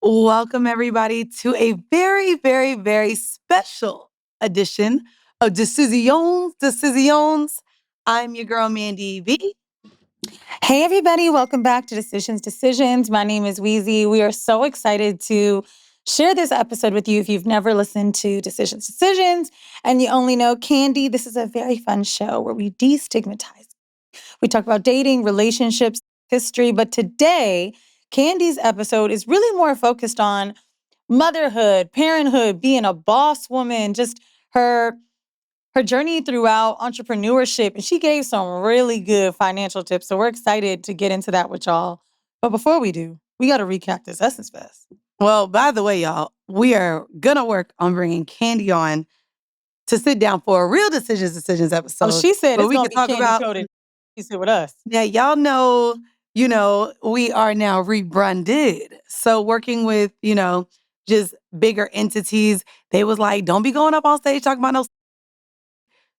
Welcome, everybody, to a very, very, very special edition of Decisions. I'm your girl, Mandii V. Hey, everybody. Welcome back to Decisions. My name is Weezy. We are so excited to share this episode with you. If you've never listened to Decisions, and you only know Kandi, this is a very fun show where we destigmatize. We talk about dating, relationships, history. But today, Kandi's episode is really more focused on motherhood, parenthood, being a boss woman, just her journey throughout entrepreneurship. And she gave some really good financial tips. So we're excited to get into that with y'all. But before we do, we got to recap this Essence Fest. Well, by the way, y'all, we are going to work on bringing Kandi on to sit down for a real Decisions episode. Oh, she said where it's we going can to be talk Kandi about. coded. She said with us. Yeah, y'all know, we are now rebranded. So working with, just bigger entities, they was like, don't be going up on stage talking about no.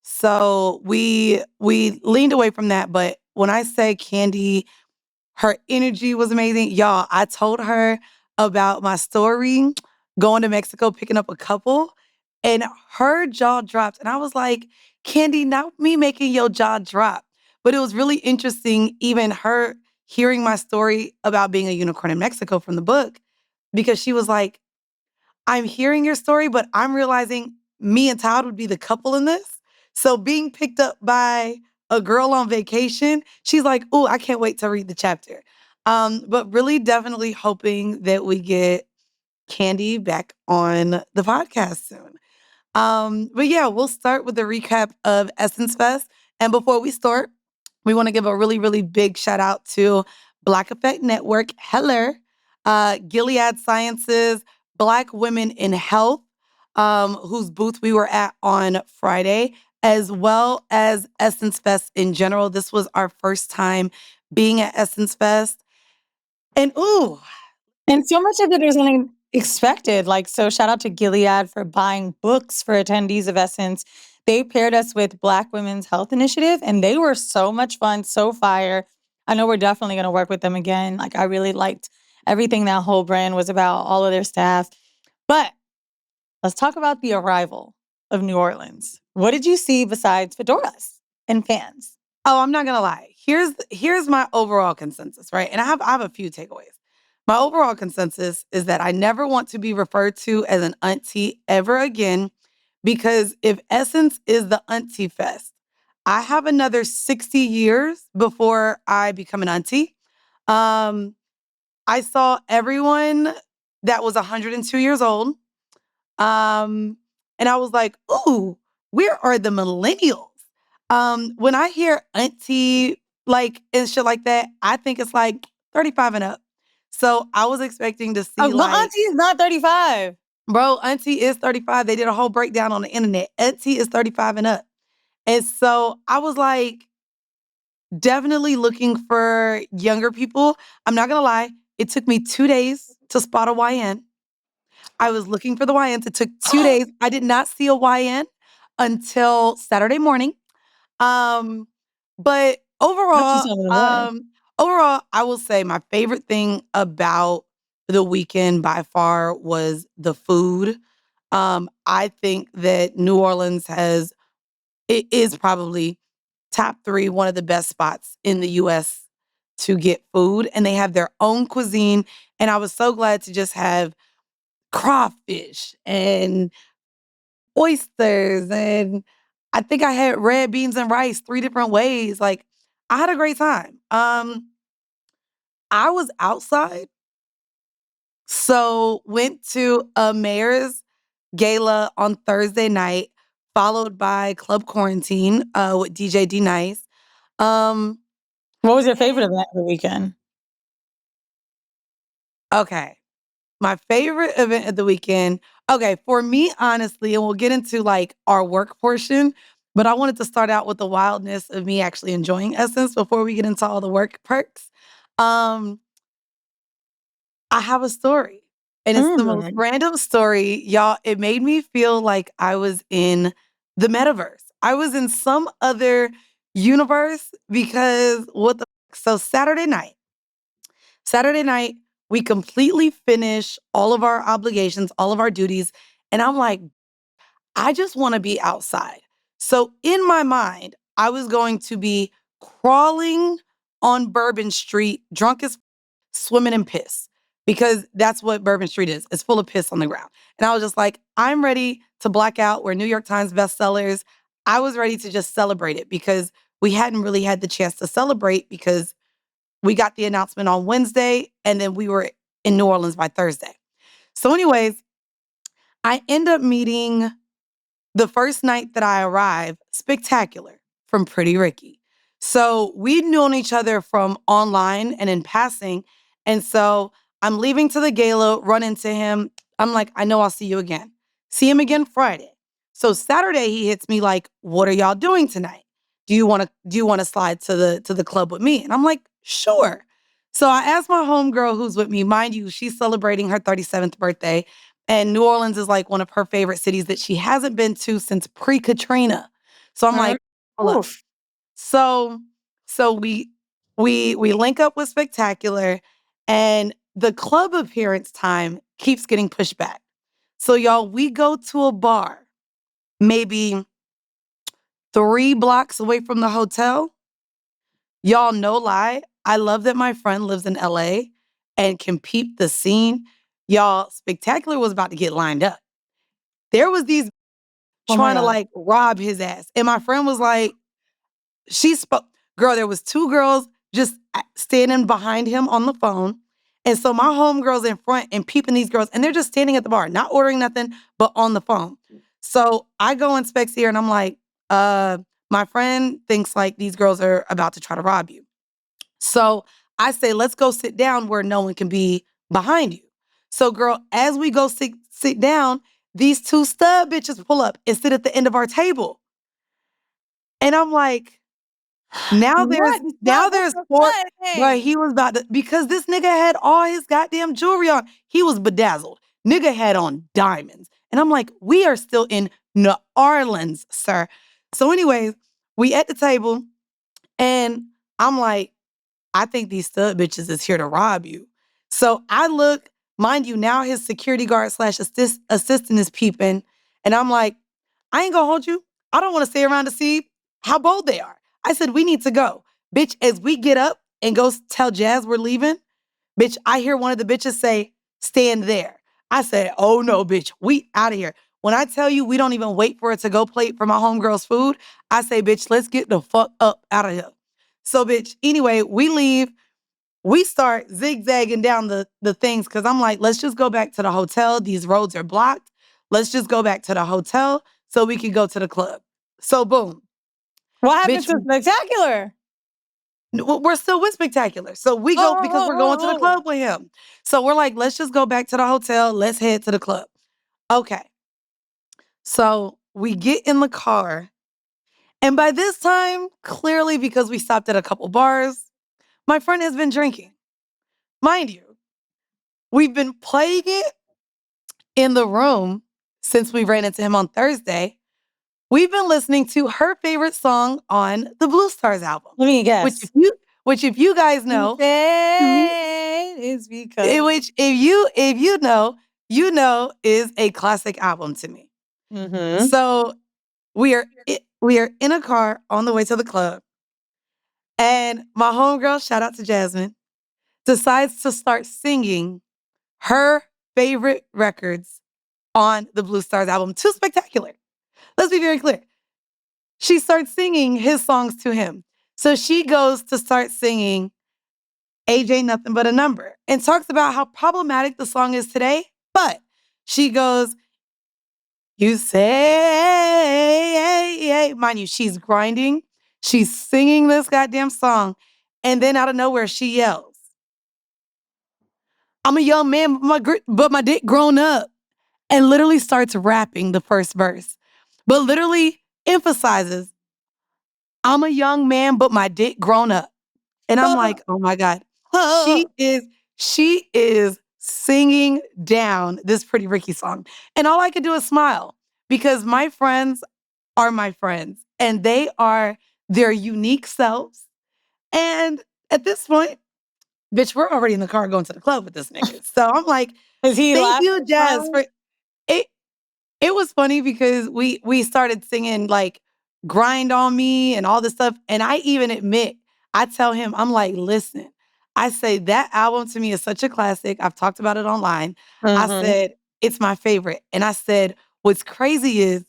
So we leaned away from that. But when I say Kandi, her energy was amazing. Y'all, I told her about my story going to Mexico, picking up a couple, and her jaw dropped. And I was like, Kandi, not me making your jaw drop. But it was really interesting, even her hearing my story about being a unicorn in Mexico from the book, because she was like, I'm hearing your story, but I'm realizing me and Todd would be the couple in this. So being picked up by a girl on vacation, she's like, "Oh, I can't wait to read the chapter." But really, definitely hoping that we get Kandi back on the podcast soon. But yeah, we'll start with the recap of Essence Fest. And before we start, we want to give a really, really big shout out to Black Effect Network, Heller, Gilead Sciences, Black Women in Health, whose booth we were at on Friday, as well as Essence Fest in general. This was our first time being at Essence Fest. And And so much of it is unexpected. So shout out to Gilead for buying books for attendees of Essence. They paired us with Black Women's Health Initiative, and they were so much fun, so fire. I know we're definitely going to work with them again. I really liked everything that whole brand was about, all of their staff. But let's talk about the arrival of New Orleans. What did you see besides fedoras and fans? Oh, I'm not gonna lie. Here's my overall consensus, right? And I have a few takeaways. My overall consensus is that I never want to be referred to as an auntie ever again, because if Essence is the auntie fest, I have another 60 years before I become an auntie. Um, I saw everyone that was 102 years old. And I was like, ooh, where are the millennials? When I hear auntie and shit like that, I think it's like 35 and up. So I was expecting to see My auntie is not 35. bro, auntie is 35. They did a whole breakdown on the internet. Auntie is 35 and up. And so I was like, definitely looking for younger people. I'm not gonna lie, it took me 2 days to spot a YN. I was looking for the YNs. It took 2 days. I did not see a YN until Saturday morning. But overall, I will say my favorite thing about the weekend by far was the food. I think that New Orleans it is probably top 3, one of the best spots in the US to get food. And they have their own cuisine. And I was so glad to just have crawfish and oysters, and I think I had red beans and rice 3 different ways. Like, I had a great time. I was outside, so went to a mayor's gala on Thursday night, followed by Club Quarantine with DJ D Nice. Um, What was your favorite event of the weekend? okay. My favorite event of the weekend. Okay, for me, honestly, and we'll get into our work portion, but I wanted to start out with the wildness of me actually enjoying Essence before we get into all the work perks. Um, I have a story, and it's the most random story, y'all. It made me feel like I was in the metaverse. I was in some other universe because what the so Saturday night We completely finish all of our obligations, all of our duties. And I'm like, I just want to be outside. So in my mind, I was going to be crawling on Bourbon Street, drunk as swimming in piss, because that's what Bourbon Street is. It's full of piss on the ground. And I was just like, I'm ready to black out. We're New York Times bestsellers. I was ready to just celebrate it because we hadn't really had the chance to celebrate because we got the announcement on Wednesday and then we were in New Orleans by Thursday. So, anyways, I end up meeting the first night that I arrived, Spectacular from Pretty Ricky. So we'd known each other from online and in passing. And so I'm leaving to the gala, run into him. I'm like, I know I'll see you again. See him again Friday. So Saturday he hits me like, what are y'all doing tonight? Do you want to slide to the club with me? And I'm like, sure. So I asked my homegirl who's with me, mind you, she's celebrating her 37th birthday. And New Orleans is like one of her favorite cities that she hasn't been to since pre-Katrina. So I'm Mm, like, hold up. oof. So so we link up with Spectacular and the club appearance time keeps getting pushed back. So y'all, we go to a bar maybe 3 blocks away from the hotel. Y'all, no lie, I love that my friend lives in LA and can peep the scene. Y'all, Spectacular was about to get lined up. There was these Oh my trying to God. like rob his ass. And my friend was like, she spoke, girl, there was 2 girls just standing behind him on the phone. And so my homegirl's in front and peeping these girls, and they're just standing at the bar, not ordering nothing, but on the phone. So I go in Spec's ear and I'm like, my friend thinks like these girls are about to try to rob you. So I say, let's go sit down where no one can be behind you. So, girl, as we go sit down, these 2 stud bitches pull up and sit at the end of our table. And I'm like, now there's What? now Stop. What there's the 4, but fuck? he was about to, because this nigga had all his goddamn jewelry on. He was bedazzled. Nigga had on diamonds. And I'm like, we are still in New Orleans, sir. So, anyways, we at the table and I'm like, I think these stud bitches is here to rob you. So I look, mind you, now his security guard slash assistant is peeping. And I'm like, I ain't gonna hold you. I don't wanna stay around to see how bold they are. I said, we need to go. Bitch, as we get up and go tell Jazz we're leaving, bitch, I hear one of the bitches say, stand there. I said, oh no, bitch, we out of here. When I tell you we don't even wait for it to go plate for my homegirl's food, I say, bitch, let's get the fuck up out of here. So, bitch, anyway, we leave. We start zigzagging down the things because I'm like, let's just go back to the hotel. These roads are blocked. Let's just go back to the hotel so we can go to the club. So, boom, What happened bitch, to Spectacular? we're still with Spectacular. So we Oh, go oh, because we're going to the oh, oh. club with him. So we're like, let's just go back to the hotel. Let's head to the club. Okay. So we get in the car. And by this time, clearly because we stopped at a couple bars, my friend has been drinking. Mind you, we've been playing it in the room since we ran into him on Thursday. We've been listening to her favorite song on the Blue Stars album, Let me which guess. if you guys You know, to me, say it's because. which if you know is a classic album to me. Mm-hmm. So we are in a car on the way to the club, and my homegirl, shout out to Jasmine, decides to start singing her favorite records on the Blue Stars album. Too Spectacular. Let's be very clear. She starts singing his songs to him. So she goes to start singing Age Ain't Nothing But a Number and talks about how problematic the song is today. But she goes, you say, mind you, she's grinding. She's singing this goddamn song. And then out of nowhere, she yells, I'm a young man, but my dick grown up. And literally starts rapping the first verse, but literally emphasizes, I'm a young man, but my dick grown up. And I'm like, oh my God. She is singing down this Pretty Ricky song. And all I could do is smile because my friends are my friends and they are their unique selves. And at this point, Bitch, we're already in the car going to the club with this nigga. So I'm like, Is he thank laughing? you, Jazz, for it. It was funny because we started singing like Grind on Me and all this stuff. And I even admit, I tell him, I'm like, listen, I say that album to me is such a classic. I've talked about it online. I Mm-hmm. said, it's my favorite. And I said, what's crazy is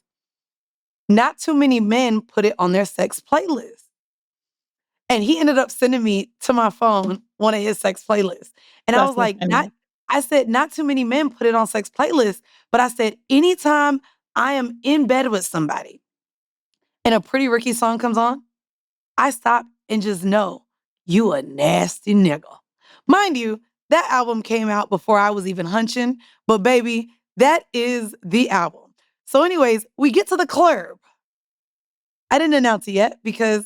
not too many men put it on their sex playlist. And he ended up sending me to my phone one of his sex playlists. And I That's was like, not, funny. I said, not too many men put it on sex playlists, but I said, anytime I am in bed with somebody and a Pretty Ricky song comes on, I stop and just know you a nasty nigga. Mind you, that album came out before I was even hunching, but baby, that is the album. So, anyways, we get to the club. I didn't announce it yet because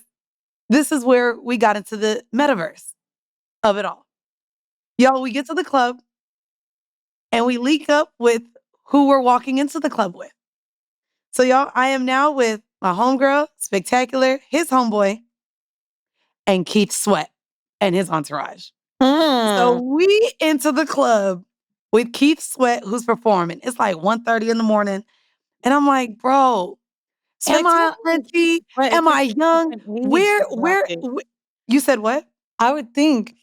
this is where we got into the metaverse of it all. Y'all, we get to the club and we leak up with who we're walking into the club with. So, y'all, I am now with my homegirl, Spectacular, his homeboy, and Keith Sweat and his entourage. So Mm. we into the club with Keith Sweat, who's performing. It's like 1:30 in the morning. And I'm like, bro, am I Spectacular auntie? but Am it's a I young? different age Where, where, demographic. you said what? I would think,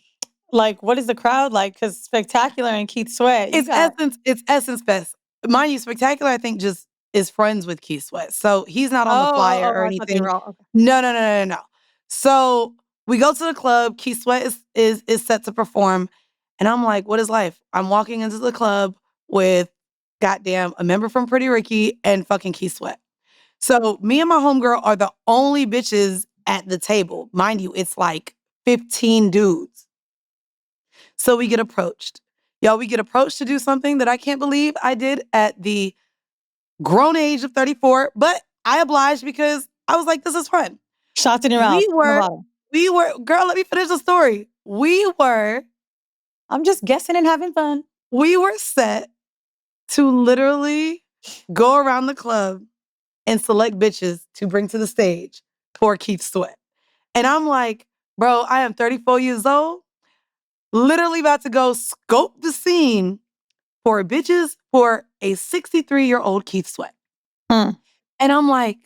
like, what is the crowd like? Because Spectacular and Keith Sweat, you got It's Essence Fest. Mind you, Spectacular, I think, just is friends with Keith Sweat. So he's not on the flyer or I thought they anything. were all okay. No. So we go to the club. Keith Sweat is set to perform. And I'm like, what is life? I'm walking into the club with goddamn a member from Pretty Ricky and fucking Keith Sweat. So me and my homegirl are the only bitches at the table. Mind you, it's like 15 dudes. So we get approached. Y'all, we get approached to do something that I can't believe I did at the grown age of 34, but I obliged because I was like, this is fun. Shots in your mouth We from the were, bottom. girl, let me finish the story. I'm just guessing and having fun. We were set to literally go around the club and select bitches to bring to the stage for Keith Sweat. And I'm like, bro, I am 34 years old, literally about to go scope the scene for bitches for a 63-year-old Keith Sweat. Mm. And I'm like,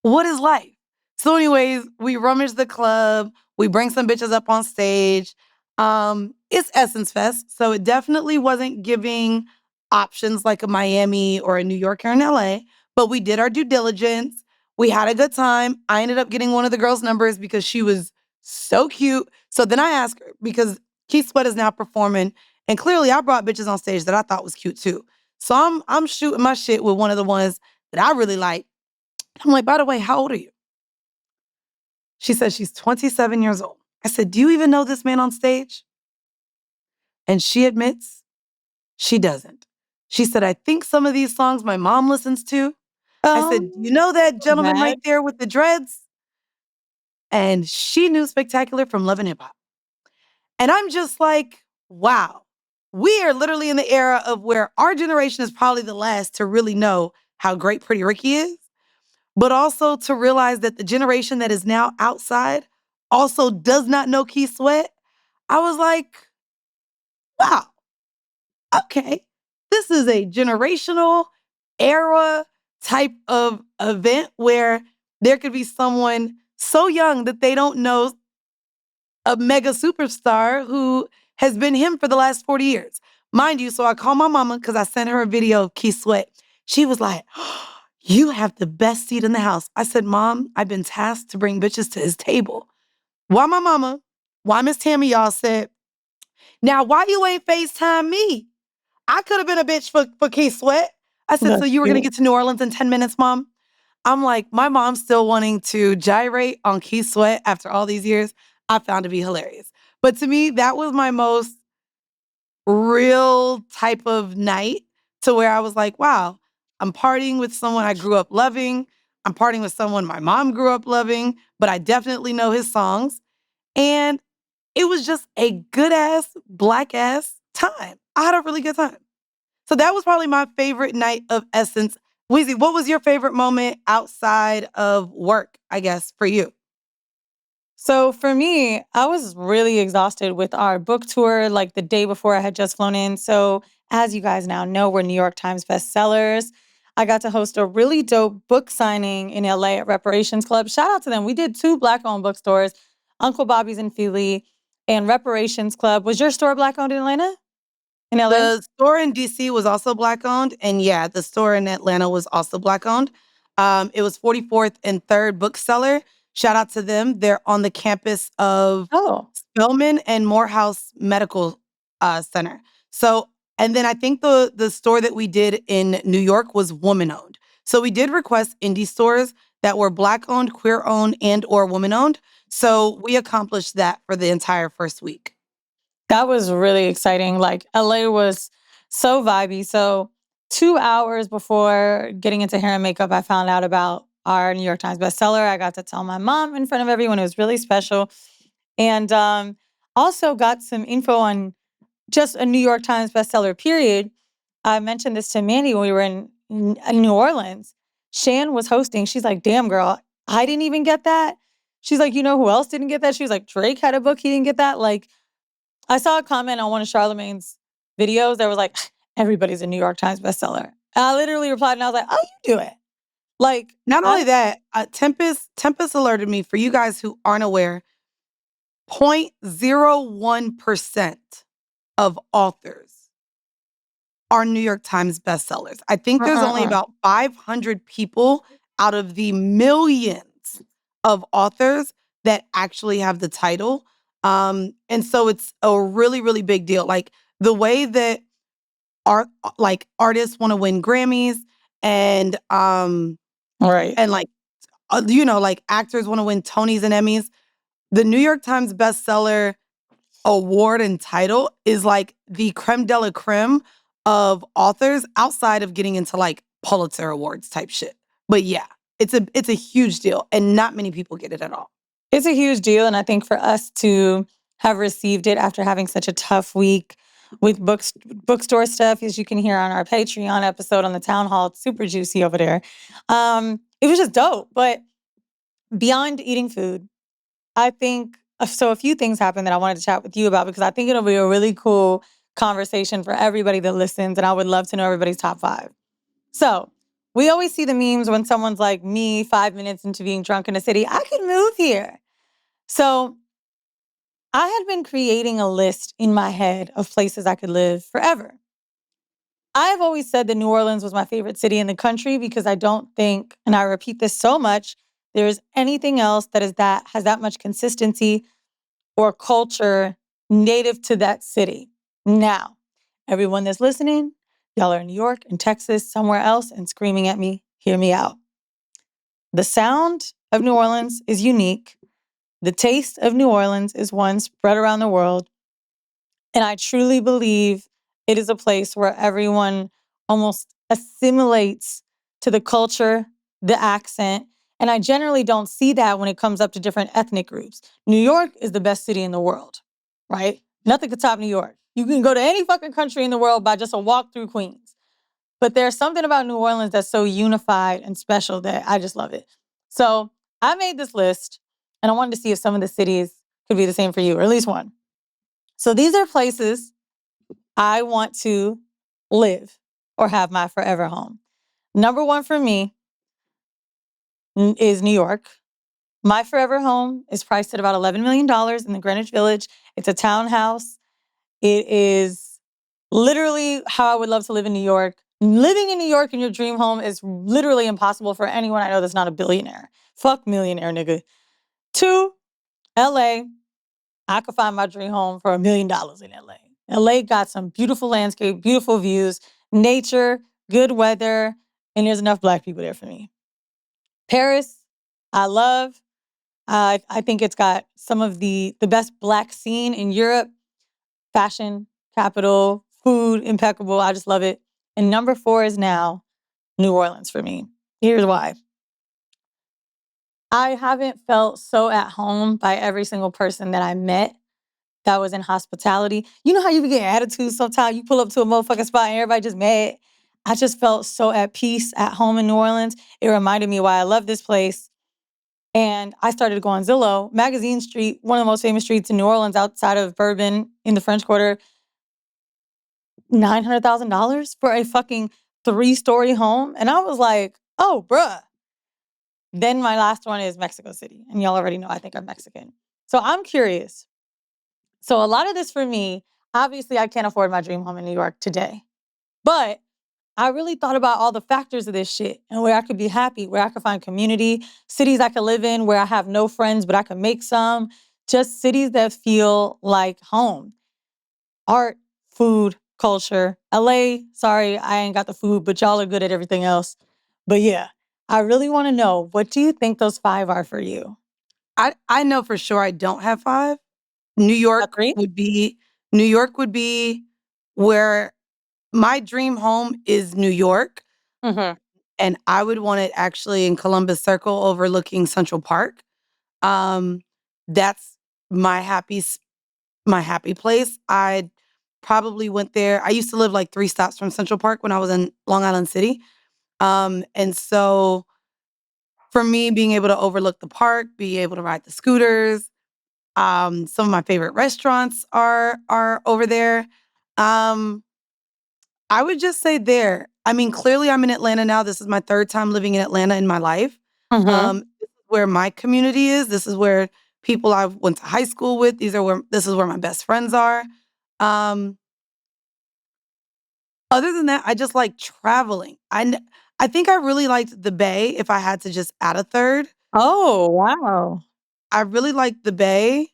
what is life? So, anyways, we rummage the club. We bring some bitches up on stage. It's Essence Fest, so it definitely wasn't giving options like a Miami or a New York or an LA, but we did our due diligence. We had a good time. I ended up getting one of the girls' numbers because she was so cute. So then I asked her, because Keith Sweat is now performing, and clearly I brought bitches on stage that I thought was cute too. So I'm shooting my shit with one of the ones that I really like. I'm like, by the way, how old are you? She said she's 27 years old. I said, do you even know this man on stage? And she admits she doesn't. She said, I think some of these songs my mom listens to. I said, do you know that gentleman Bad. right there with the dreads? And she knew Spectacular from Love and Hip Hop. And I'm just like, wow, we are literally in the era of where our generation is probably the last to really know how great Pretty Ricky is, but also to realize that the generation that is now outside also does not know Keith Sweat. I was like, wow, okay. This is a generational era type of event where there could be someone so young that they don't know a mega superstar who has been him for the last 40 years. Mind you, so I called my mama because I sent her a video of Keith Sweat. She was like, you have the best seat in the house. I said, Mom, I've been tasked to bring bitches to his table. Why my mama, why Miss Tammy, y'all said, now why you ain't FaceTime me? I could have been a bitch for Keith Sweat. I said, so That's you were going to cute. get to New Orleans in 10 minutes, Mom? I'm like, my mom's still wanting to gyrate on Keith Sweat after all these years. I found to be hilarious. But to me, that was my most real type of night to where I was like, wow, I'm partying with someone I grew up loving. I'm partying with someone my mom grew up loving, but I definitely know his songs. And it was just a good ass, black ass time. I had a really good time. So that was probably my favorite night of Essence. Weezy, what was your favorite moment outside of work, I guess, for you? So for me, I was really exhausted with our book tour, like the day before I had just flown in. So as you guys now know, we're New York Times bestsellers. I got to host a really dope book signing in LA at Reparations Club. Shout out to them. We did 2 Black-owned bookstores, Uncle Bobby's in Philly and Reparations Club. Was your store Black-owned in Atlanta? In LA? The store in DC was also Black owned, and yeah, the store in Atlanta was also Black owned. It was 44th and 3rd Bookseller. Shout out to them. They're on the campus of Oh, Spelman and Morehouse Medical Center. So, and then I think the store that we did in New York was woman owned. So we did request indie stores that were Black owned, queer owned, and or woman owned. So we accomplished that for the entire first week. that was really exciting. Like LA was so vibey. So 2 hours before getting into hair and makeup, I found out about our New York Times bestseller. I got to tell my mom in front of everyone. It was really special. And also got some info on just a New York Times bestseller, period. I mentioned this to Mandii when we were in New Orleans. Shan was hosting. She's like, damn, girl, I didn't even get that. She's like, you know who else didn't get that? She was like, Drake had a book. He didn't get that. Like, I saw a comment on one of Charlamagne's videos that was like, everybody's a New York Times bestseller. And I literally replied and I was like, oh, you do it. Like, Not I, only that, Tempest alerted me, for you guys who aren't aware, 0.01% of authors are New York Times bestsellers. I think there's only about 500 people out of the millions of authors that actually have the title. And so it's a really, really big deal. Like the way that art, like artists want to win Grammys and right. and like you know, like actors want to win Tonys and Emmys. The New York Times bestseller award and title is like the creme de la creme of authors outside of getting into like Pulitzer Awards type shit. But yeah, it's a huge deal and not many people get it at all. It's a huge deal. And I think for us to have received it after having such a tough week with bookstore stuff, as you can hear on our Patreon episode on the town hall, it's super juicy over there. It was just dope. But beyond eating food, I think so. A few things happened that I wanted to chat with you about because I think it'll be a really cool conversation for everybody that listens. And I would love to know everybody's top 5. So we always see the memes when someone's like me 5 minutes into being drunk in a city, I could move here. So I had been creating a list in my head of places I could live forever. I've always said that New Orleans was my favorite city in the country because I don't think, and I repeat this so much, there's anything else that has that much consistency or culture native to that city. Now, everyone that's listening, y'all are in New York and Texas, somewhere else, and screaming at me, hear me out. The sound of New Orleans is unique. The taste of New Orleans is one spread around the world. And I truly believe it is a place where everyone almost assimilates to the culture, the accent. And I generally don't see that when it comes up to different ethnic groups. New York is the best city in the world, right? Nothing could top New York. You can go to any fucking country in the world by just a walk through Queens. But there's something about New Orleans that's so unified and special that I just love it. So I made this list and I wanted to see if some of the cities could be the same for you, or at least one. So these are places I want to live or have my forever home. Number 1 for me is New York. My forever home is priced at about $11 million in the Greenwich Village. It's a townhouse. It is literally how I would love to live in New York. Living in New York in your dream home is literally impossible for anyone I know that's not a billionaire. Fuck millionaire, nigga. 2, LA. I could find my dream home for $1 million in LA. LA got some beautiful landscape, beautiful views, nature, good weather, and there's enough Black people there for me. Paris, I love. I think it's got some of the best Black scene in Europe. Fashion, capital, food, impeccable. I just love it. And number 4 is now New Orleans for me. Here's why. I haven't felt so at home by every single person that I met that was in hospitality. You know how you get attitudes sometimes? You pull up to a motherfucking spot and everybody just mad. I just felt so at peace at home in New Orleans. It reminded me why I love this place. And I started to go on Zillow. Magazine Street, one of the most famous streets in New Orleans outside of Bourbon in the French Quarter, $900,000 for a fucking 3-story home. And I was like, oh, bruh. Then my last one is Mexico City. And y'all already know I think I'm Mexican. So I'm curious. So a lot of this for me, obviously I can't afford my dream home in New York today. But I really thought about all the factors of this shit and where I could be happy, where I could find community, cities I could live in where I have no friends, but I could make some, just cities that feel like home. Art, food, culture. LA, sorry, I ain't got the food, but y'all are good at everything else. But yeah, I really want to know, what do you think those 5 are for you? I know for sure I don't have 5. Got 3? New York would be where my dream home is New York, Mm-hmm. and I would want it actually in Columbus Circle overlooking Central Park. Um, that's my my happy place. I probably went there. I used to live like 3 stops from Central Park when I was in Long Island City. And so for me, being able to overlook the park, be able to ride the scooters, some of my favorite restaurants are over there. Um, I would just say there. I mean, clearly I'm in Atlanta now. This is my 3rd time living in Atlanta in my life. Mm-hmm. This is where my community is. This is where people I went to high school with. This is where my best friends are. Um, Other than that, I just like traveling. I think I really liked the Bay if I had to just add a 3rd. Oh, wow. I really like the Bay,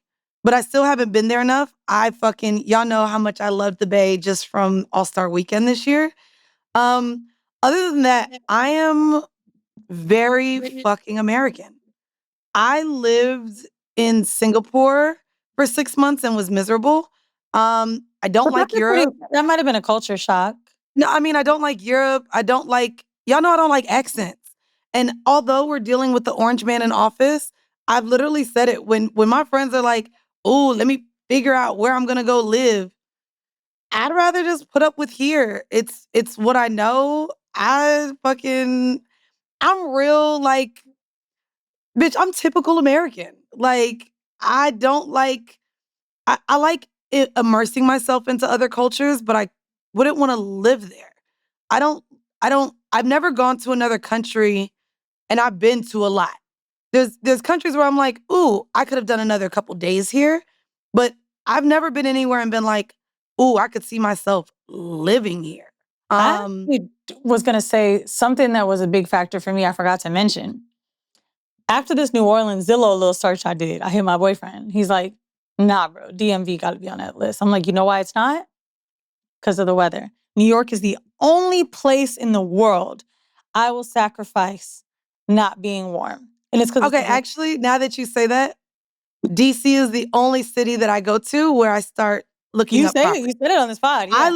but I still haven't been there enough. Y'all know how much I love the Bay just from All-Star Weekend this year. Um, Other than that, I am very fucking American. I lived in Singapore for 6 months and was miserable. I don't But like Europe. that might have been a culture shock. No, I mean, I don't like Europe. Y'all know I don't like accents. And although we're dealing with the orange man in office, I've literally said it when my friends are like, "Oh, let me figure out where I'm gonna go live." I'd rather just put up with here. It's what I know. I'm real like, bitch, I'm typical American. Like, I don't like I like immersing myself into other cultures, but I wouldn't want to live there. I don't I've never gone to another country and I've been to a lot. There's countries where I'm like, "Ooh, I could have done another couple days here." But I've never been anywhere and been like, "Ooh, I could see myself living here." I Um, actually was going to say something that was a big factor for me I forgot to mention. After this New Orleans Zillow little search I did, I hit my boyfriend. He's like, nah, bro, DMV got to be on that list. I'm like, you know why it's not? Because of the weather. New York is the only place in the world I will sacrifice not being warm. And it's because okay, it's actually, now that you say that, DC is the only city that I go to where I start looking you up say it, you property. said it on this pod, yeah. I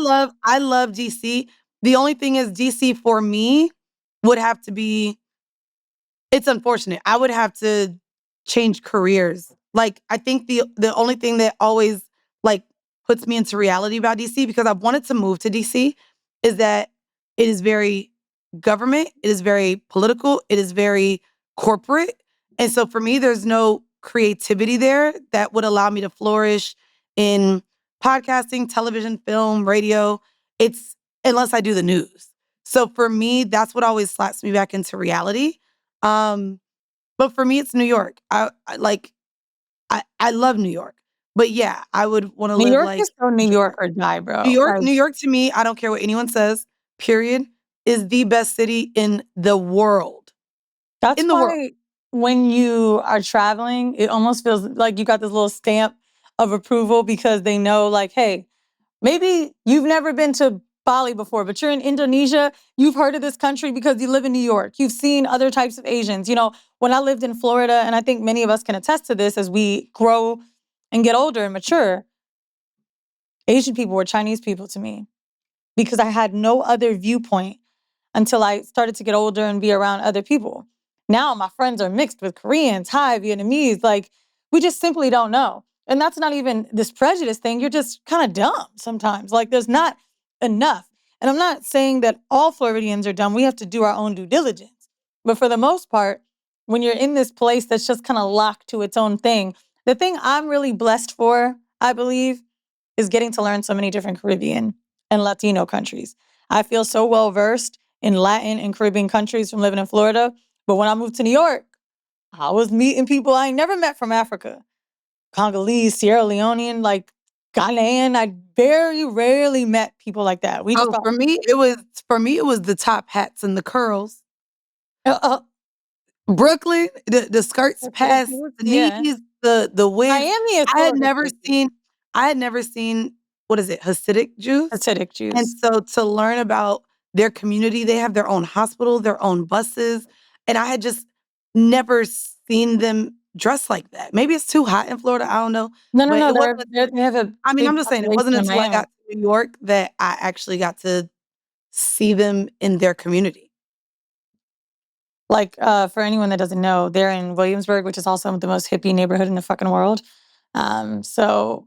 love DC. The only thing is DC for me would have to be it's unfortunate. I would have to change careers. Like I think the only thing that always like puts me into reality about DC because I've wanted to move to DC is that it is very government, it is very political, it is very corporate. And so for me there's no creativity there that would allow me to flourish in podcasting, television, film, radio. It's unless I do the news. So for me that's what always slaps me back into reality. Um, but for me, it's New York. I love New York. But yeah, I would wanna New live York like is so New York Georgia. or die, bro. Like, New York to me, I don't care what anyone says, period, is the best city in the world. that's In the world. why when you are traveling, it almost feels like you got this little stamp of approval because they know, like, hey, maybe you've never been to Bali before, but you're in Indonesia. You've heard of this country because you live in New York. You've seen other types of Asians. You know, when I lived in Florida, and I think many of us can attest to this as we grow and get older and mature, Asian people were Chinese people to me because I had no other viewpoint until I started to get older and be around other people. Now my friends are mixed with Koreans, Thai, Vietnamese. Like, we just simply don't know. And that's not even this prejudice thing. You're just kind of dumb sometimes. Like, there's not enough. And I'm not saying that all Floridians are dumb. We have to do our own due diligence. But for the most part, when you're in this place that's just kind of locked to its own thing. The thing I'm really blessed for, I believe, is getting to learn so many different Caribbean and Latino countries. I feel so well versed in Latin and Caribbean countries from living in Florida. But when I moved to New York, I was meeting people I ain't never met from Africa. Congolese, Sierra Leonean, like Ghanaian. I very rarely met people like that. We just Oh, got for me it was the top hats and the curls. uh, uh, Brooklyn, the skirts past the yeah. knees, the wigs. Miami is I full had of never Hasidic seen I had never seen, what is it, Hasidic Jews? Hasidic And Jews. so to learn about their community, they have their own hospital, their own buses, and I had just never seen them dressed like that. Maybe it's too hot in Florida, I don't know, No, no, but no. it wasn't They have a I mean, big I'm just saying it population wasn't in until I Miami. got to New York that I actually got to see them in their community. Like, for anyone that doesn't know, they're in Williamsburg, which is also the most hippie neighborhood in the fucking world. So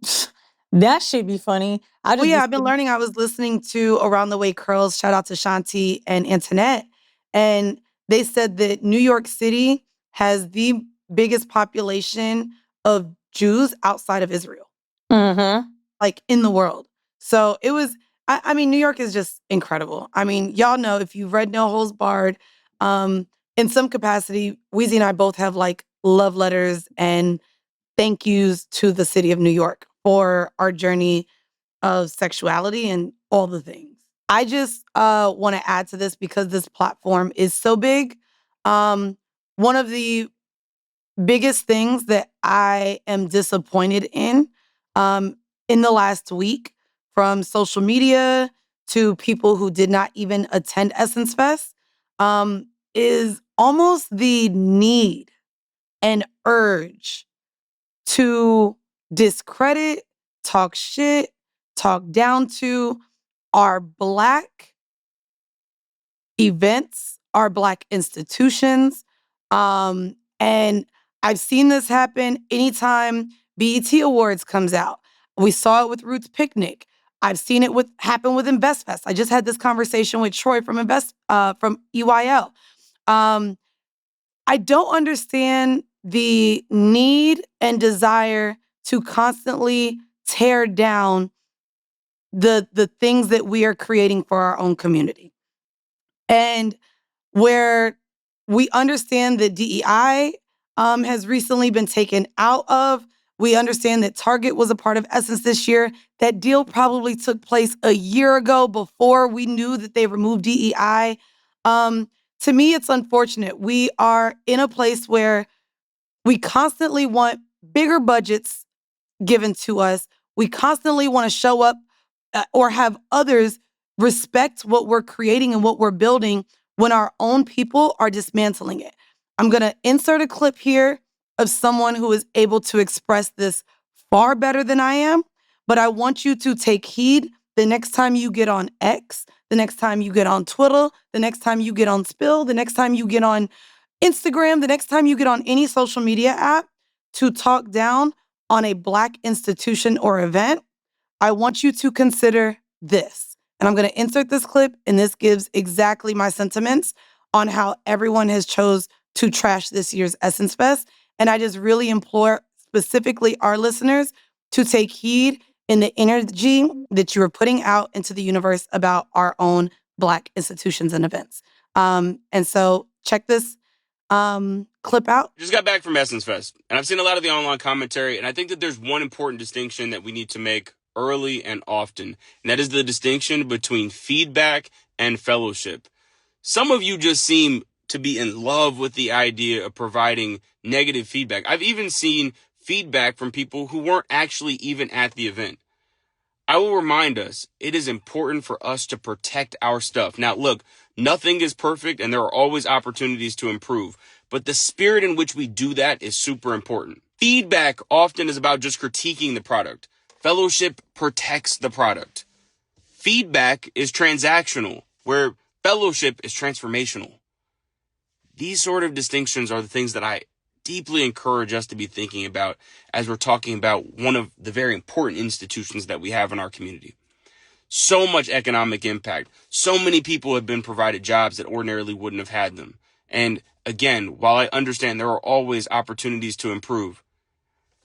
that should be funny. I Well, just yeah, be I've been learning. I was listening to Around the Way Curls. Shout out to Shanti and Antoinette. And they said that New York City has the biggest population of Jews outside of Israel, mm-hmm. like in the world. So it was, I mean, New York is just incredible. I mean, y'all know if you've read No Holds Barred, um, in some capacity, Weezy and I both have like love letters and thank yous to the city of New York for our journey of sexuality and all the things. I just want to add to this because this platform is so big. One of the biggest things that I am disappointed in the last week, from social media to people who did not even attend Essence Fest, is almost the need and urge to discredit, talk shit, talk down to our Black events, our Black institutions. And I've seen this happen anytime BET Awards comes out. We saw it with Roots Picnic. I've seen it happen with InvestFest. I just had this conversation with Troy from EYL. Um, I don't understand the need and desire to constantly tear down the things that we are creating for our own community. And where we understand that DEI has recently been taken out of, we understand that Target was a part of Essence this year. That deal probably took place a year ago before we knew that they removed DEI. To me, it's unfortunate. We are in a place where we constantly want bigger budgets given to us. We constantly want to show up or have others respect what we're creating and what we're building when our own people are dismantling it. I'm going to insert a clip here of someone who is able to express this far better than I am, but I want you to take heed the next time you get on X, the next time you get on Twitter, the next time you get on Spill, the next time you get on Instagram, the next time you get on any social media app to talk down on a Black institution or event. I want you to consider this. And I'm going to insert this clip, and this gives exactly my sentiments on how everyone has chose to trash this year's Essence Fest. And I just really implore specifically our listeners to take heed in the energy that you are putting out into the universe about our own Black institutions and events. And so check this clip out. Just got back from Essence Fest, and I've seen a lot of the online commentary, and I think that there's one important distinction that we need to make early and often, and that is the distinction between feedback and fellowship. Some of you just seem to be in love with the idea of providing negative feedback. I've even seen feedback from people who weren't actually even at the event. I will remind us, it is important for us to protect our stuff. Now, look, nothing is perfect and there are always opportunities to improve, but the spirit in which we do that is super important. Feedback often is about just critiquing the product. Fellowship protects the product. Feedback is transactional, where fellowship is transformational. These sort of distinctions are the things that I deeply encourage us to be thinking about as we're talking about one of the very important institutions that we have in our community. So much economic impact. So many people have been provided jobs that ordinarily wouldn't have had them. And again, while I understand there are always opportunities to improve,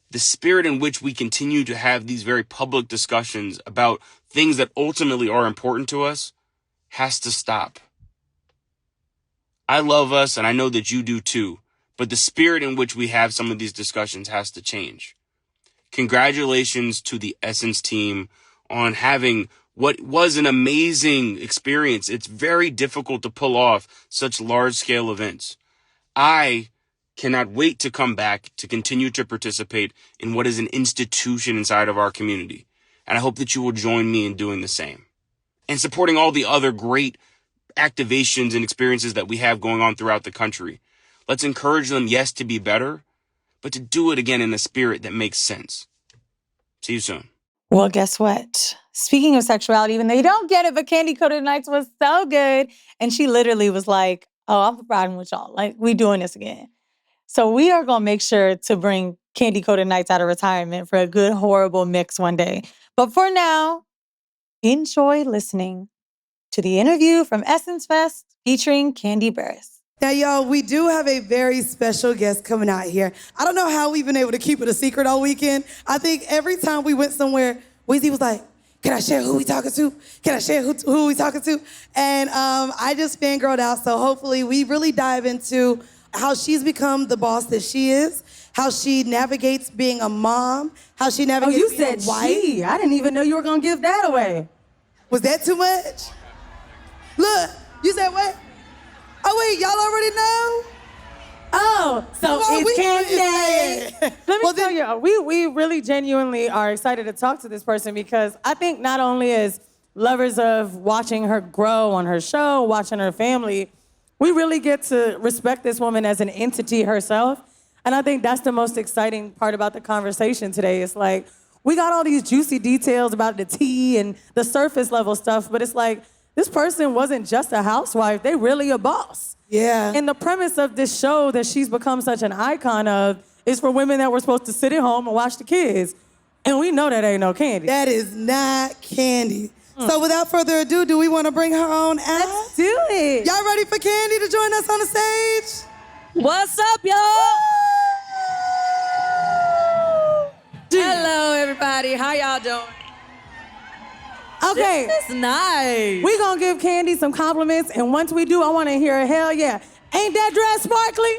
the spirit in which we continue to have these very public discussions about things that ultimately are important to us has to stop. I love us, and I know that you do too, but the spirit in which we have some of these discussions has to change. Congratulations to the Essence team on having what was an amazing experience. It's very difficult to pull off such large-scale events. I cannot wait to come back to continue to participate in what is an institution inside of our community. And I hope that you will join me in doing the same. And supporting all the other great activations and experiences that we have going on throughout the country. Let's encourage them, yes, to be better, but to do it again in a spirit that makes sense. See you soon. Well, guess what? Speaking of sexuality, even though you don't get it, but Kandi Coated Nights was so good. And she literally was like, oh, I'm riding with y'all. Like, we doing this again. So we are going to make sure to bring Kandi Coated Nights out of retirement for a good, horrible mix one day. But for now, enjoy listening to the interview from Essence Fest featuring Kandi Burruss. Now, y'all, we do have a very special guest coming out here. I don't know how we've been able to keep it a secret all weekend. I think every time we went somewhere, Weezy was like, can I share who we talking to? Can I share who we talking to? And I just fangirled out, so hopefully we really dive into how she's become the boss that she is, how she navigates being a mom, how she navigates being a wife. She. I didn't even know you were going to give that away. Was that too much? Look, you said what? Oh, wait, y'all already know? Oh, so it's Kandi. Let me tell you, we really genuinely are excited to talk to this person because I think not only as lovers of watching her grow on her show, watching her family, we really get to respect this woman as an entity herself. And I think that's the most exciting part about the conversation today. It's like, we got all these juicy details about the tea and the surface level stuff, but it's like, this person wasn't just a housewife, they really a boss. Yeah. And the premise of this show that she's become such an icon of is for women that were supposed to sit at home and watch the kids. And we know that ain't no Kandi. That is not Kandi. So without further ado, do we want to bring her on out? Let's do it. Y'all ready for Kandi to join us on the stage? What's up, y'all? Hello, everybody. How y'all doing? Okay. This is nice. We gonna give Kandi some compliments, and once we do, I wanna hear a hell yeah. Ain't that dress sparkly?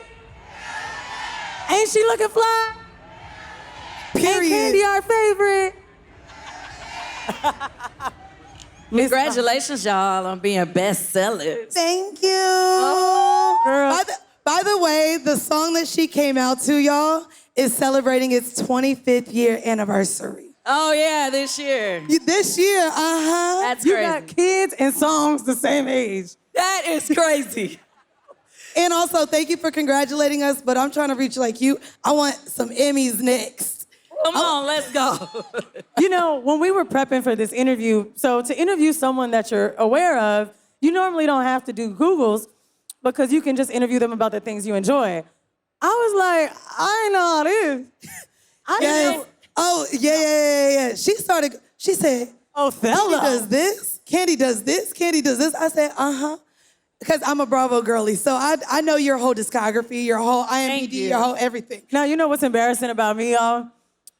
Ain't she looking fly? Period. Ain't Kandi our favorite? Congratulations, y'all, on being bestsellers. Thank you. Oh, girl. By the way, the song that she came out to, y'all, is celebrating its 25th year anniversary. Oh, yeah, this year. This year, That's You crazy. got kids and songs the same age. That is crazy. And also, thank you for congratulating us, but I'm trying to reach like you. I want some Emmys next. Come on, let's go. You know, when we were prepping for this interview, so to interview someone that you're aware of, you normally don't have to do Googles because you can just interview them about the things you enjoy. I was like, I ain't know all this. I didn't know. Oh, yeah. She said, Othello. Kandi does this, Kandi does this, Kandi does this. I said, because I'm a Bravo girly, so I know your whole discography, your whole IMDb, your whole everything. Now, you know what's embarrassing about me, y'all?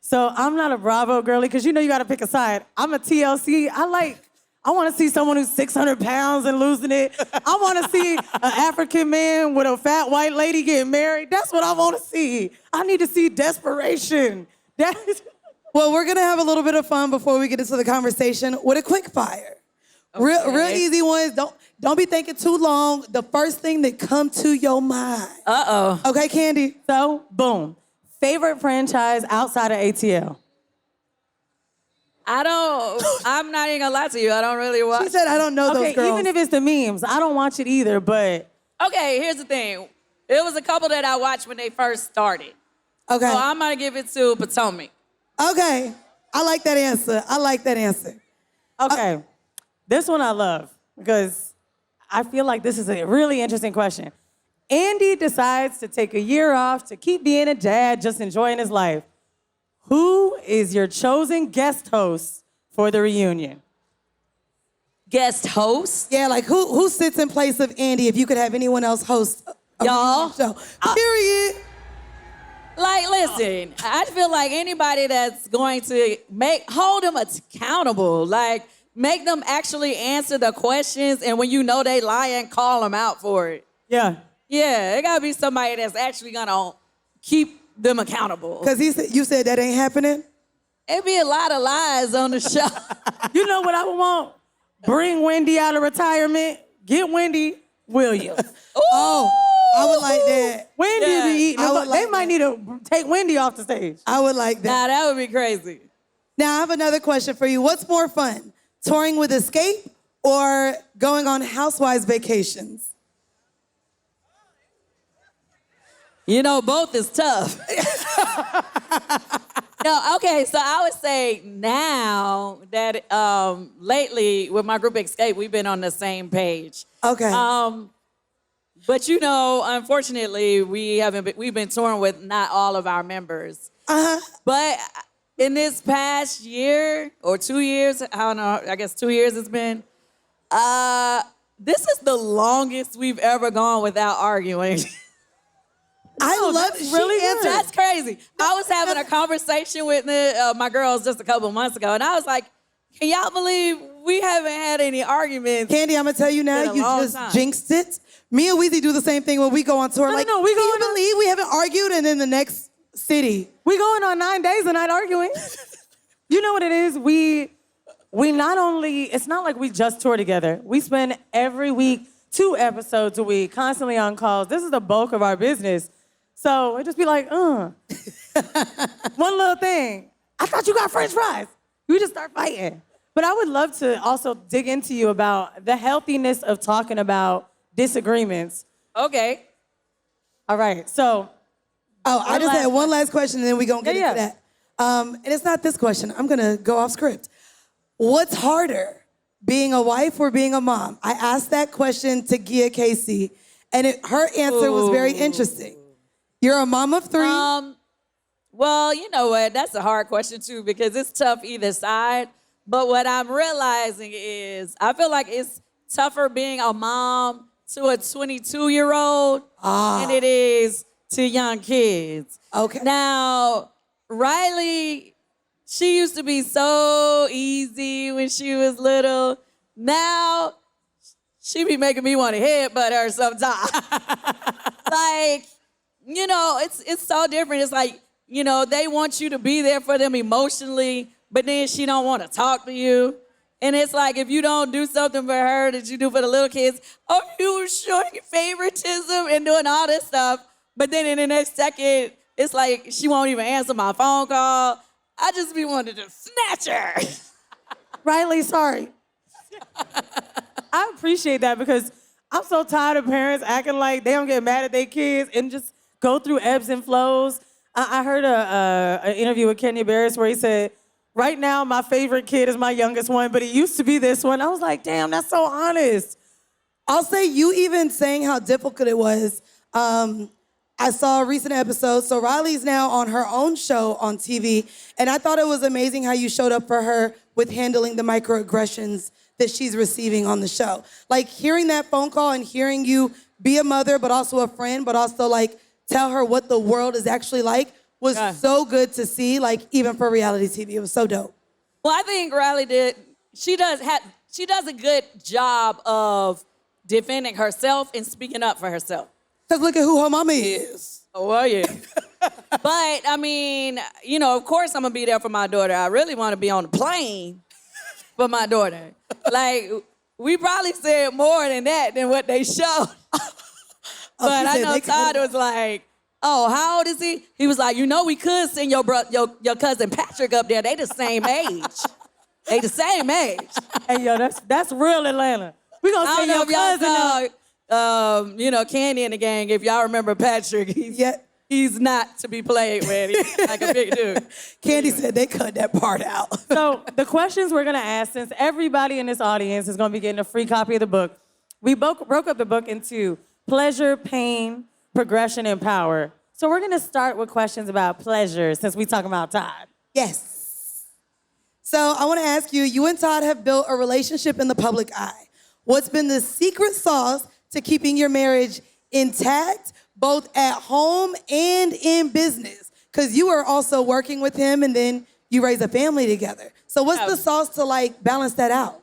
So I'm not a Bravo girly, because you know you got to pick a side. I'm a TLC. I want to see someone who's 600 pounds and losing it. I want to see an African man with a fat white lady getting married. That's what I want to see. I need to see desperation. Well, we're going to have a little bit of fun before we get into the conversation with a quick fire. Okay. Real easy ones. Don't be thinking too long. The first thing that come to your mind. Uh-oh. Okay, Kandi? So, boom. Favorite franchise outside of ATL? I'm not even gonna lie to you. I don't really watch. She said I don't know those girls. Even if it's the memes, I don't watch it either, but... Okay, here's the thing. It was a couple that I watched when they first started. Okay. So I'm gonna give it to Potomac. Okay. I like that answer. Okay. This one I love because I feel like this is a really interesting question. Andy decides to take a year off to keep being a dad, just enjoying his life. Who is your chosen guest host for the reunion? Guest host? Yeah, like who sits in place of Andy if you could have anyone else host Y'all. So, period. Like, listen, I feel like anybody that's going to hold them accountable, like, make them actually answer the questions, and when you know they lying, call them out for it. Yeah. Yeah, it gotta be somebody that's actually gonna keep them accountable. Because you said that ain't happening? It'd be a lot of lies on the show. You know what I would want? Bring Wendy out of retirement. Get Wendy Williams. Oh, I would like that. Wendy Yeah. be eating. I would They like might need to take Wendy off the stage. I would like that. Nah, that would be crazy. Now, I have another question for you. What's more fun, touring with Escape or going on Housewives vacations? You know, both is tough. No, okay, so I would say now that lately with my group Escape, we've been on the same page. Okay. But you know, unfortunately, we've been touring with not all of our members. Uh-huh. But in this past year or 2 years, I don't know, I guess 2 years it's been, this is the longest we've ever gone without arguing. I love it. really She answered. That's crazy. I was having a conversation with my girls just a couple months ago, and I was like, can y'all believe we haven't had any arguments? Candy, I'm going to tell you now, Been a you long just time. jinxed it. Me and Weezy do the same thing when we go on tour. No, like, no, we can you going on- believe we haven't argued and in the next city? We going on 9 days and not arguing. You know what it is? We not only, it's not like we just tour together. We spend every week 2 episodes a week, constantly on calls. This is the bulk of our business. So it just be like, one little thing. I thought you got French fries. We just start fighting. But I would love to also dig into you about the healthiness of talking about disagreements. Okay. All right, so. Oh, I just had one last question, and then we're going to get Yeah, into that. And it's not this question. I'm going to go off script. What's harder, being a wife or being a mom? I asked that question to Gia Casey, and her answer was very interesting. You're a mom of 3. Well, you know what? That's a hard question, too, because it's tough either side. But what I'm realizing is I feel like it's tougher being a mom to a 22-year-old than it is to young kids. Okay. Now, Riley, she used to be so easy when she was little. Now, she be making me want to headbutt her sometimes. Like, you know, it's so different. It's like, you know, they want you to be there for them emotionally, but then she don't want to talk to you. And it's like, if you don't do something for her that you do for the little kids, oh, you were showing favoritism and doing all this stuff. But then in the next second, it's like she won't even answer my phone call. I just be wanting to snatch her. Riley, sorry. I appreciate that because I'm so tired of parents acting like they don't get mad at their kids and just go through ebbs and flows. I heard an interview with Kandi Burruss where he said, right now my favorite kid is my youngest one, but it used to be this one. I was like, damn, that's so honest. I'll say you even saying how difficult it was. I saw a recent episode. So Riley's now on her own show on TV. And I thought it was amazing how you showed up for her with handling the microaggressions that she's receiving on the show. Like hearing that phone call and hearing you be a mother, but also a friend, but also like tell her what the world is actually like was so good to see, like even for reality TV. It was so dope. Well, I think Riley she does a good job of defending herself and speaking up for herself. Because look at who her mama is. Oh, well, yeah. But, I mean, you know, of course I'm going to be there for my daughter. I really want to be on the plane for my daughter. Like, we probably said more than that than what they showed. But I know Todd was like, oh, how old is he? He was like, you know, we could send your cousin Patrick up there. They the same age. They the same age. Hey, yo, that's real Atlanta. We gonna I say don't know your if y'all cousin. saw, you know, Kandi and the gang. If y'all remember Patrick, he's not to be played with. He's like a big dude. Kandi said they cut that part out. So the questions we're gonna ask, since everybody in this audience is gonna be getting a free copy of the book, we broke up the book into pleasure, pain, progression, and power. So we're gonna start with questions about pleasure, since we talking about Todd. Yes. So I want to ask you, you and Todd have built a relationship in the public eye. What's been the secret sauce to keeping your marriage intact, both at home and in business? Because you are also working with him and then you raise a family together. So what's the sauce to like balance that out?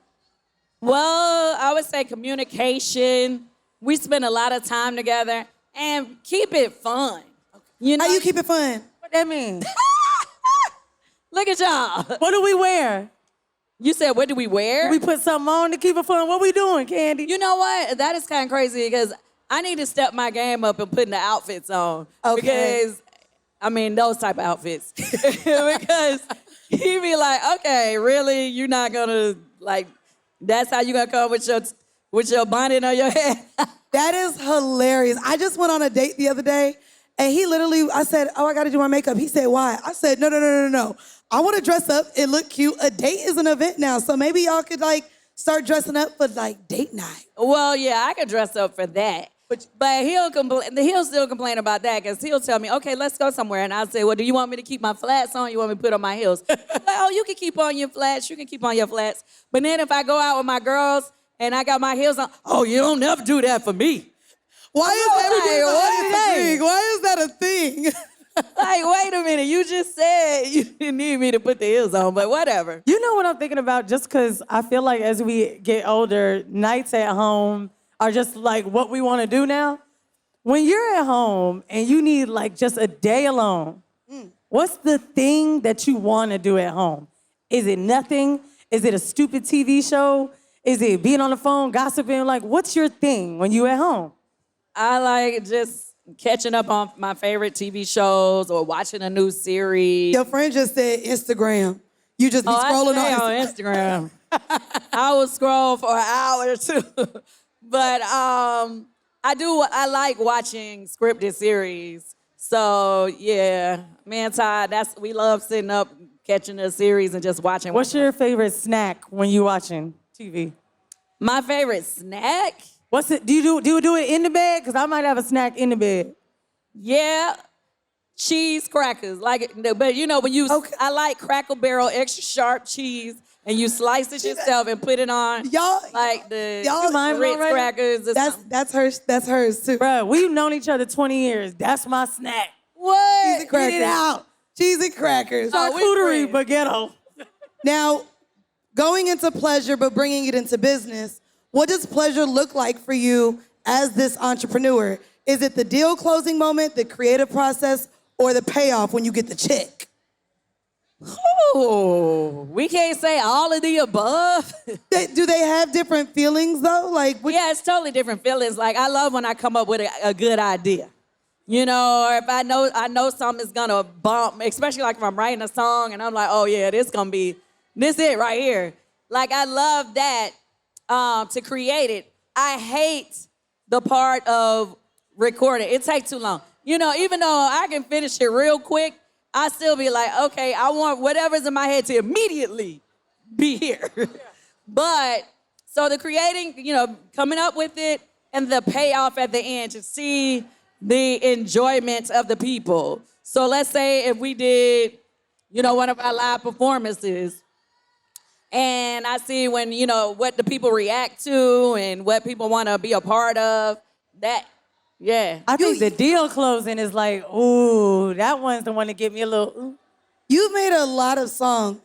Well, I would say communication. We spend a lot of time together and keep it fun. You know? How you keep it fun? What that mean? Look at y'all. What do we wear? You said, what do we wear? We put something on to keep it fun. What we doing, Kandi? You know what? That is kind of crazy because I need to step my game up and putting the outfits on. Okay. Because, I mean, those type of outfits. Because he be like, okay, really? You're not going to, like, that's how you going to come with your bonnet on your head? That is hilarious. I just went on a date the other day, and he literally, I said, oh, I got to do my makeup. He said, why? I said, no. I want to dress up and look cute. A date is an event now, so maybe y'all could, like, start dressing up for, like, date night. Well, yeah, I could dress up for that. But he'll still complain about that because he'll tell me, okay, let's go somewhere. And I'll say, well, do you want me to keep my flats on? You want me to put on my heels? Like, oh, you can keep on your flats. You can keep on your flats. But then if I go out with my girls and I got my heels on, oh, you don't never do that for me. Why is that a thing? Like, wait a minute. You just said you didn't need me to put the heels on, but whatever. You know what I'm thinking about? Just because I feel like as we get older, nights at home are just like what we want to do now. When you're at home and you need like just a day alone, what's the thing that you want to do at home? Is it nothing? Is it a stupid TV show? Is it being on the phone, gossiping? Like, what's your thing when you at home? I like just catching up on my favorite TV shows or watching a new series. Your friend just said Instagram. You just be scrolling on Instagram. I will scroll for an hour or two. But I like watching scripted series. So yeah, me and Todd, we love sitting up, catching a series and just watching. What's your favorite snack when you watching TV? My favorite snack? What's it? Do you do it in the bed? Because I might have a snack in the bed. Yeah, cheese crackers. But you know I like Cracker Barrel extra sharp cheese. And you slice it yourself and put it on, like the Ritz crackers. That's hers too. Bro, we've known each other 20 years. That's my snack. What? Cheese and crackers. Get it out. Cheese and crackers. Charcuterie, but ghetto. Now, going into pleasure but bringing it into business, what does pleasure look like for you as this entrepreneur? Is it the deal closing moment, the creative process, or the payoff when you get the check? Oh, we can't say all of the above. Do they have different feelings though? Yeah, it's totally different feelings. Like I love when I come up with a good idea. You know, or if I know something's gonna bump, especially like if I'm writing a song and I'm like, oh yeah, this it right here. Like I love that to create it. I hate the part of recording. It takes too long. You know, even though I can finish it real quick, I still be like, okay, I want whatever's in my head to immediately be here. But, so the creating, coming up with it and the payoff at the end to see the enjoyment of the people. So let's say if we did, one of our live performances and I see when, what the people react to and what people want to be a part of, that. Yeah. I think the deal closing is like, ooh, that one's the one that give me a little ooh. You've made a lot of songs.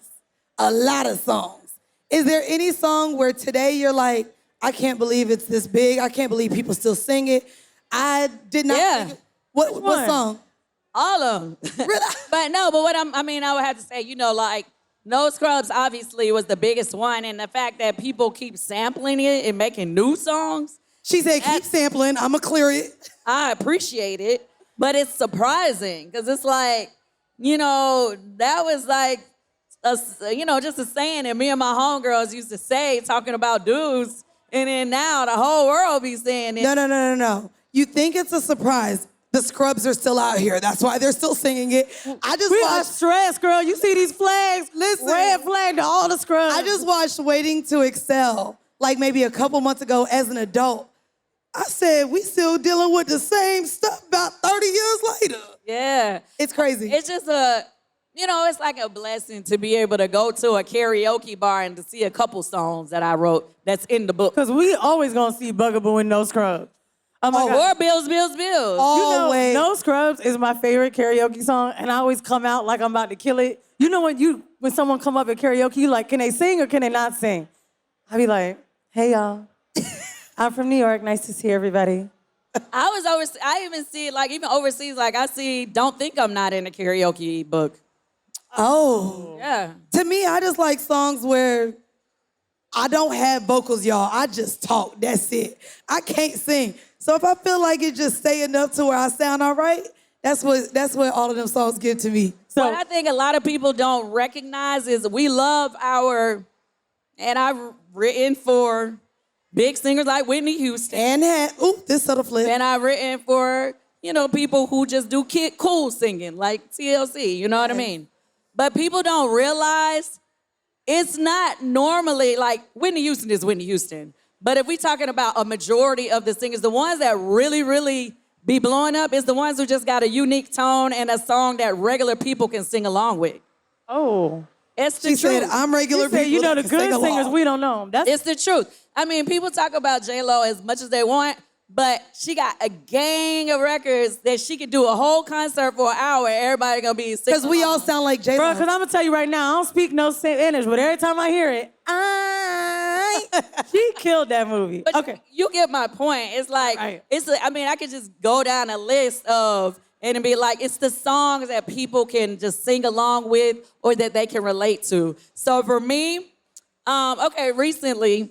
Is there any song where today you're like, I can't believe it's this big. I can't believe people still sing it. I did not. Yeah. What song? All of them. Really? but what I would have to say, like, No Scrubs obviously was the biggest one. And the fact that people keep sampling it and making new songs. She said, keep sampling. I'm going to clear it. I appreciate it, but it's surprising because it's like, that was like, just a saying that me and my homegirls used to say, talking about dudes, and then now the whole world be saying it. No. You think it's a surprise. The Scrubs are still out here. That's why they're still singing it. We are stressed, girl. You see these flags? Listen. Red flag to all the Scrubs. I just watched Waiting to Excel, like maybe a couple months ago as an adult. I said, we still dealing with the same stuff about 30 years later. Yeah. It's crazy. It's just it's like a blessing to be able to go to a karaoke bar and to see a couple songs that I wrote that's in the book. Because we always going to see Bugaboo and No Scrubs. Oh my God. Or Bills, Bills, Bills. Always. No Scrubs is my favorite karaoke song, and I always come out like I'm about to kill it. You know when someone come up at karaoke, you like, can they sing or can they not sing? I be like, hey y'all, I'm from New York. Nice to see everybody. I even see like even overseas, like I see Don't Think I'm Not in the karaoke book. Oh. Yeah. To me, I just like songs where I don't have vocals, y'all. I just talk. That's it. I can't sing. So if I feel like it just stay enough to where I sound all right, that's what all of them songs give to me. So What I think a lot of people don't recognize is we love and I've written for big singers like Whitney Houston. And this sort of flip. And I've written for, people who just do cool singing, like TLC, you know what I mean? But people don't realize it's not normally, like, Whitney Houston is Whitney Houston. But if we're talking about a majority of the singers, the ones that really, really be blowing up is the ones who just got a unique tone and a song that regular people can sing along with. Oh. It's the She truth. said, I'm regular You said, people. the that can good sing singers, along. we don't know them. It's the truth. I mean, people talk about J-Lo as much as they want, but she got a gang of records that she could do a whole concert for an hour and everybody gonna be singing. Because we all sound like J-Lo. Bro, because I'm going to tell you right now, I don't speak no Spanish, but every time I hear it, she killed that movie. But Okay. you get my point. It's like, Right. I could just go down a list and it'd be like, it's the songs that people can just sing along with or that they can relate to. So for me, recently,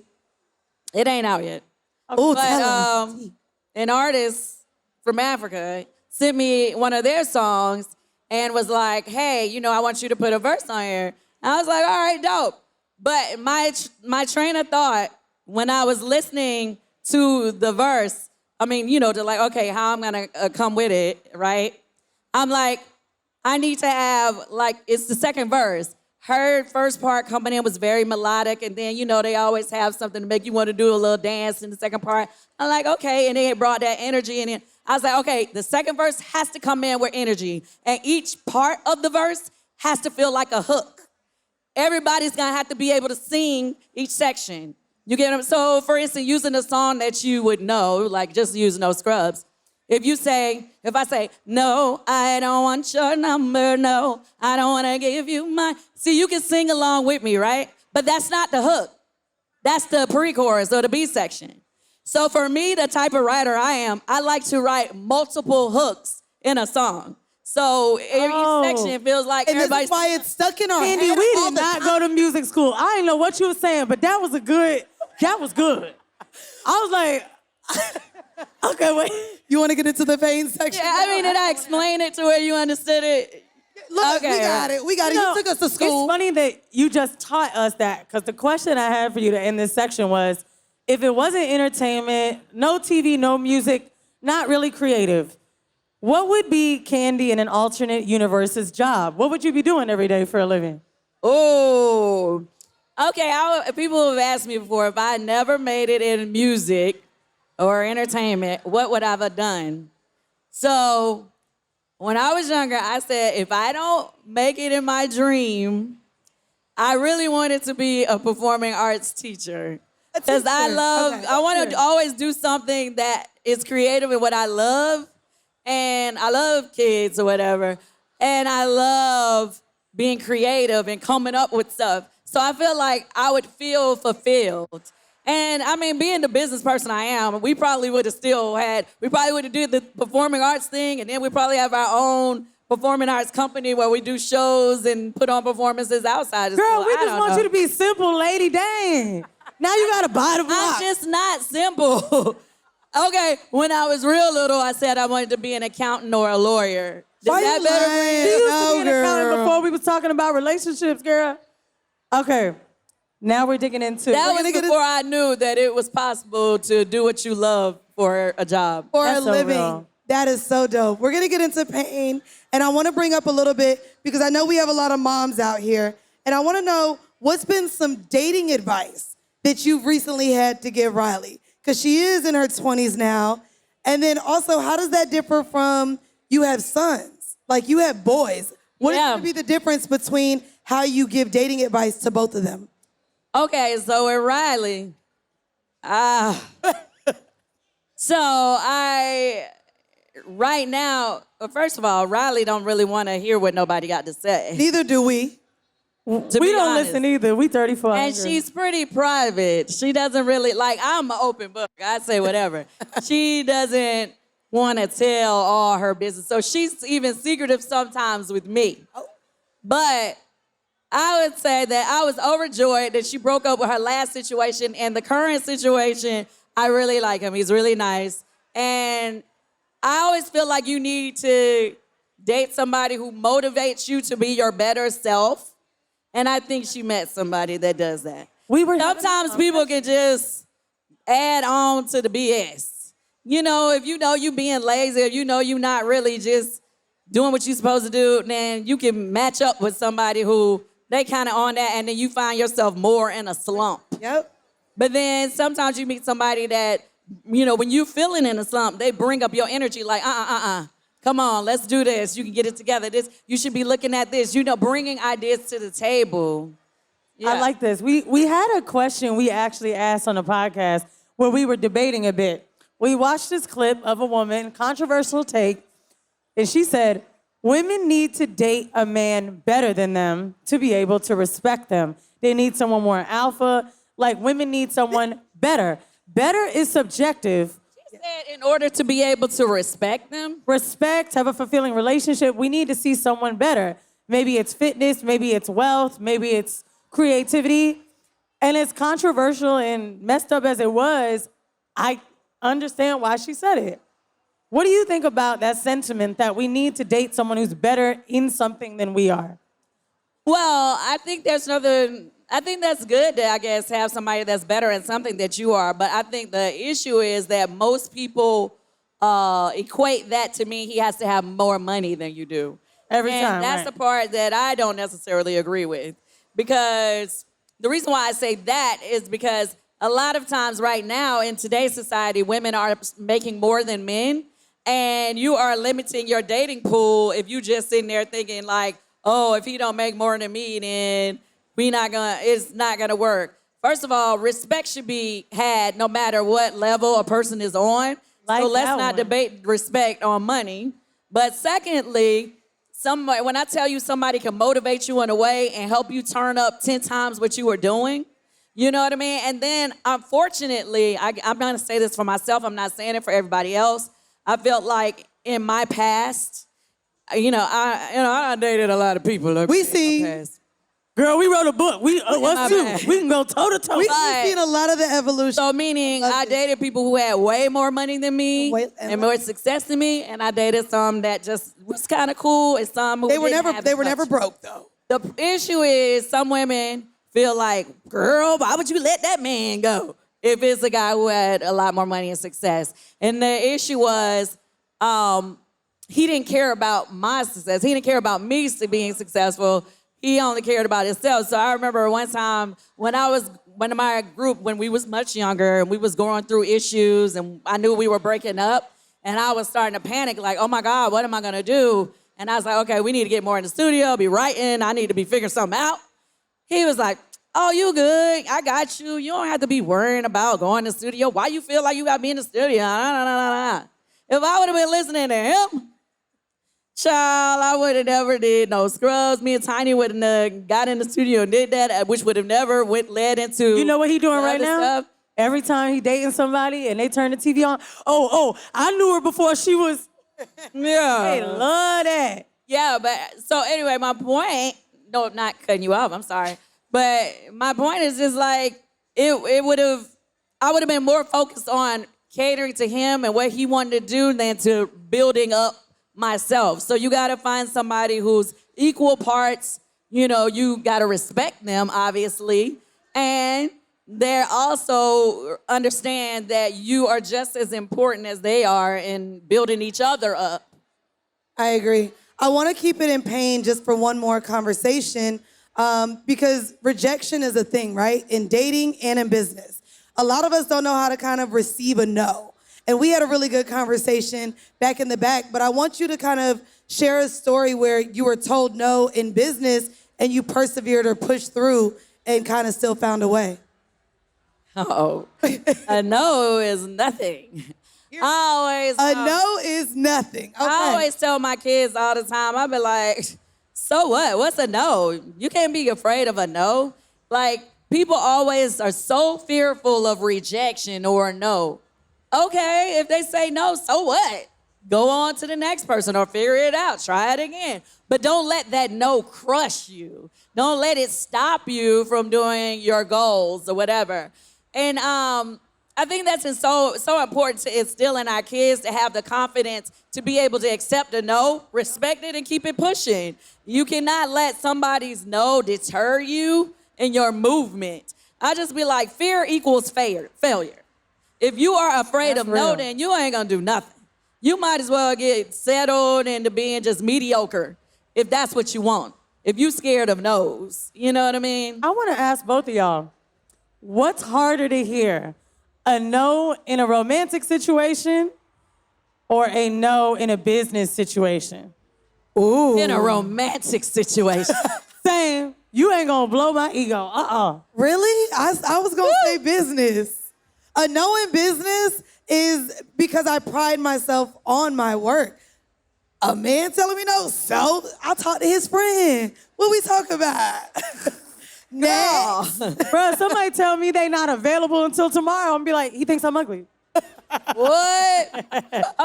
it ain't out yet. Oh, But tell them. an artist from Africa sent me one of their songs and was like, hey, I want you to put a verse on here. And I was like, all right, dope. But my train of thought when I was listening to the verse, to like, okay, how I'm gonna come with it, right? I'm like, I need to have, like, it's the second verse. Her first part coming in was very melodic, and then, they always have something to make you want to do a little dance in the second part. I'm like, okay, and then it brought that energy in. I was like, okay, the second verse has to come in with energy, and each part of the verse has to feel like a hook. Everybody's gonna have to be able to sing each section. You get them? So, for instance, using a song that you would know, like just use No Scrubs. If I say, no, I don't want your number, no, I don't want to give you mine. See, you can sing along with me, right? But that's not the hook. That's the pre-chorus or the B section. So for me, the type of writer I am, I like to write multiple hooks in a song. So each section feels like And this everybody's... is why it's stuck in our Andy, head we all did the not time. go to music school. I didn't know what you were saying, but that was good. I was like, okay, wait. You want to get into the pain section? Yeah, did I explain it to where you understood it? Look, Okay. we got it. We got it. You took us to school. It's funny that you just taught us that, because the question I had for you to end this section was, if it wasn't entertainment, no TV, no music, not really creative, what would be Kandi in an alternate universe's job? What would you be doing every day for a living? Oh, okay. People have asked me before, if I never made it in music or entertainment, what would I have done? So when I was younger, I said, if I don't make it in my dream, I really wanted to be a performing arts teacher. Because I want to always do something that is creative in what I love. And I love kids or whatever. And I love being creative and coming up with stuff. So I feel like I would feel fulfilled. And being the business person I am, we probably would have did the performing arts thing, and then we probably have our own performing arts company where we do shows and put on performances outside. Girl, we just want you to be simple, lady. Dang. Now you got to buy the block. I'm just not simple. Okay, when I was real little, I said I wanted to be an accountant or a lawyer. Why That you better lying? You used to No, be an accountant girl. before we was talking about relationships, girl. Okay, now we're digging into... That We're was gonna before I knew that it was possible to do what you love for a job. For a That's so living. real. That is so dope. We're going to get into pain, and I want to bring up a little bit, because I know we have a lot of moms out here, and I want to know what's been some dating advice that you've recently had to give Riley, because she is in her 20s now. And then also, how does that differ from you have sons? Like, you have boys. What is going to be the difference between how you give dating advice to both of them? Okay, so with Riley, Right now, first of all, Riley don't really want to hear what nobody got to say. Neither do we. We don't listen either. We 34. And she's pretty private. She doesn't really, I'm an open book. I say whatever. She doesn't want to tell all her business. So she's even secretive sometimes with me. But I would say that I was overjoyed that she broke up with her last situation. And the current situation, I really like him. He's really nice. And I always feel like you need to date somebody who motivates you to be your better self. And I think she met somebody that does that. Sometimes people can just add on to the BS. You know, if you know you being lazy, if you know you not really just doing what you're supposed to do, then you can match up with somebody who they kind of on that, and then you find yourself more in a slump. Yep. But then sometimes you meet somebody that, you know, when you're feeling in a slump, they bring up your energy like, come on, let's do this. You can get it together. You should be looking at this. You know, bringing ideas to the table. Yeah. I like this. We had a question we actually asked on the podcast where we were debating a bit. We watched this clip of a woman, controversial take, and she said, women need to date a man better than them to be able to respect them. They need someone more alpha. Like, women need someone better. Better is subjective. She said in order to be able to respect them. Respect, have a fulfilling relationship, we need to see someone better. Maybe it's fitness, maybe it's wealth, maybe it's creativity. And as controversial and messed up as it was, I understand why she said it. What do you think about that sentiment that we need to date someone who's better in something than we are? Well, I think that's good to, I guess, have somebody that's better at something that you are. But I think the issue is that most people equate that to mean he has to have more money than you do. Every time, And that's the part that I don't necessarily agree with. Because the reason why I say that is because a lot of times right now in today's society, women are making more than men. And you are limiting your dating pool if you just sitting there thinking like, oh, if he don't make more than me, then it's not gonna work. First of all, respect should be had no matter what level a person is on. So let's not debate respect on money. But secondly, when I tell you somebody can motivate you in a way and help you turn up 10 times what you were doing, you know what I mean? And then, unfortunately, I'm gonna say this for myself, I'm not saying it for everybody else. I felt like in my past, I dated a lot of people. We see. Girl, we wrote a book. Us too. We can go toe to toe. We've seen a lot of the evolution. So meaning I dated people who had way more money than me and more success than me, and I dated some that just was kind of cool, and some who they were never broke though. The issue is some women feel like, girl, why would you let that man go if it's a guy who had a lot more money and success? And the issue was he didn't care about my success. He didn't care about me being successful. He only cared about himself. So I remember one time when my group, when we was much younger and we was going through issues and I knew we were breaking up and I was starting to panic like, oh my God, what am I gonna do? And I was like, okay, we need to get more in the studio, be writing, I need to be figuring something out. He was like, oh, you good, I got you. You don't have to be worrying about going to the studio. Why you feel like you gotta be in the studio? If I would have been listening to him, child, I would have never did no scrubs. Me and Tiny would have got in the studio and did that, which would have never led into. You know what he doing right now? Stuff. Every time he dating somebody and they turn the TV on, I knew her before she was. Yeah. They love that. Yeah, but so anyway, my point. No, I'm not cutting you off. I'm sorry, but my point is just like I would have been more focused on catering to him and what he wanted to do than to building up myself. So you got to find somebody who's equal parts, you got to respect them, obviously, and they also understand that you are just as important as they are in building each other up. I agree. I want to keep it in pain just for one more conversation because rejection is a thing, right? In dating and in business. A lot of us don't know how to kind of receive a no. And we had a really good conversation back in the back, but I want you to kind of share a story where you were told no in business and you persevered or pushed through and kind of still found a way. Oh, a no is nothing. A no is nothing. Okay. I always tell my kids all the time, I be like, so what? What's a no? You can't be afraid of a no. Like, people always are so fearful of rejection or a no. Okay, if they say no, so what? Go on to the next person or figure it out. Try it again. But don't let that no crush you. Don't let it stop you from doing your goals or whatever. And I think that's so important to instill in our kids to have the confidence to be able to accept a no, respect it, and keep it pushing. You cannot let somebody's no deter you in your movement. I just be like, fear equals failure. If you are afraid of no, then you ain't gonna do nothing. You might as well get settled into being just mediocre if that's what you want. If you scared of no's, you know what I mean? I want to ask both of y'all, what's harder to hear? A no in a romantic situation or a no in a business situation? Ooh. In a romantic situation. Same. You ain't gonna blow my ego. Really? I was gonna say business. A no in business is because I pride myself on my work. A man telling me no, so I'll talk to his friend. What we talk about? Next. Bro, somebody tell me they not available until tomorrow. I'm gonna be like, he thinks I'm ugly. What?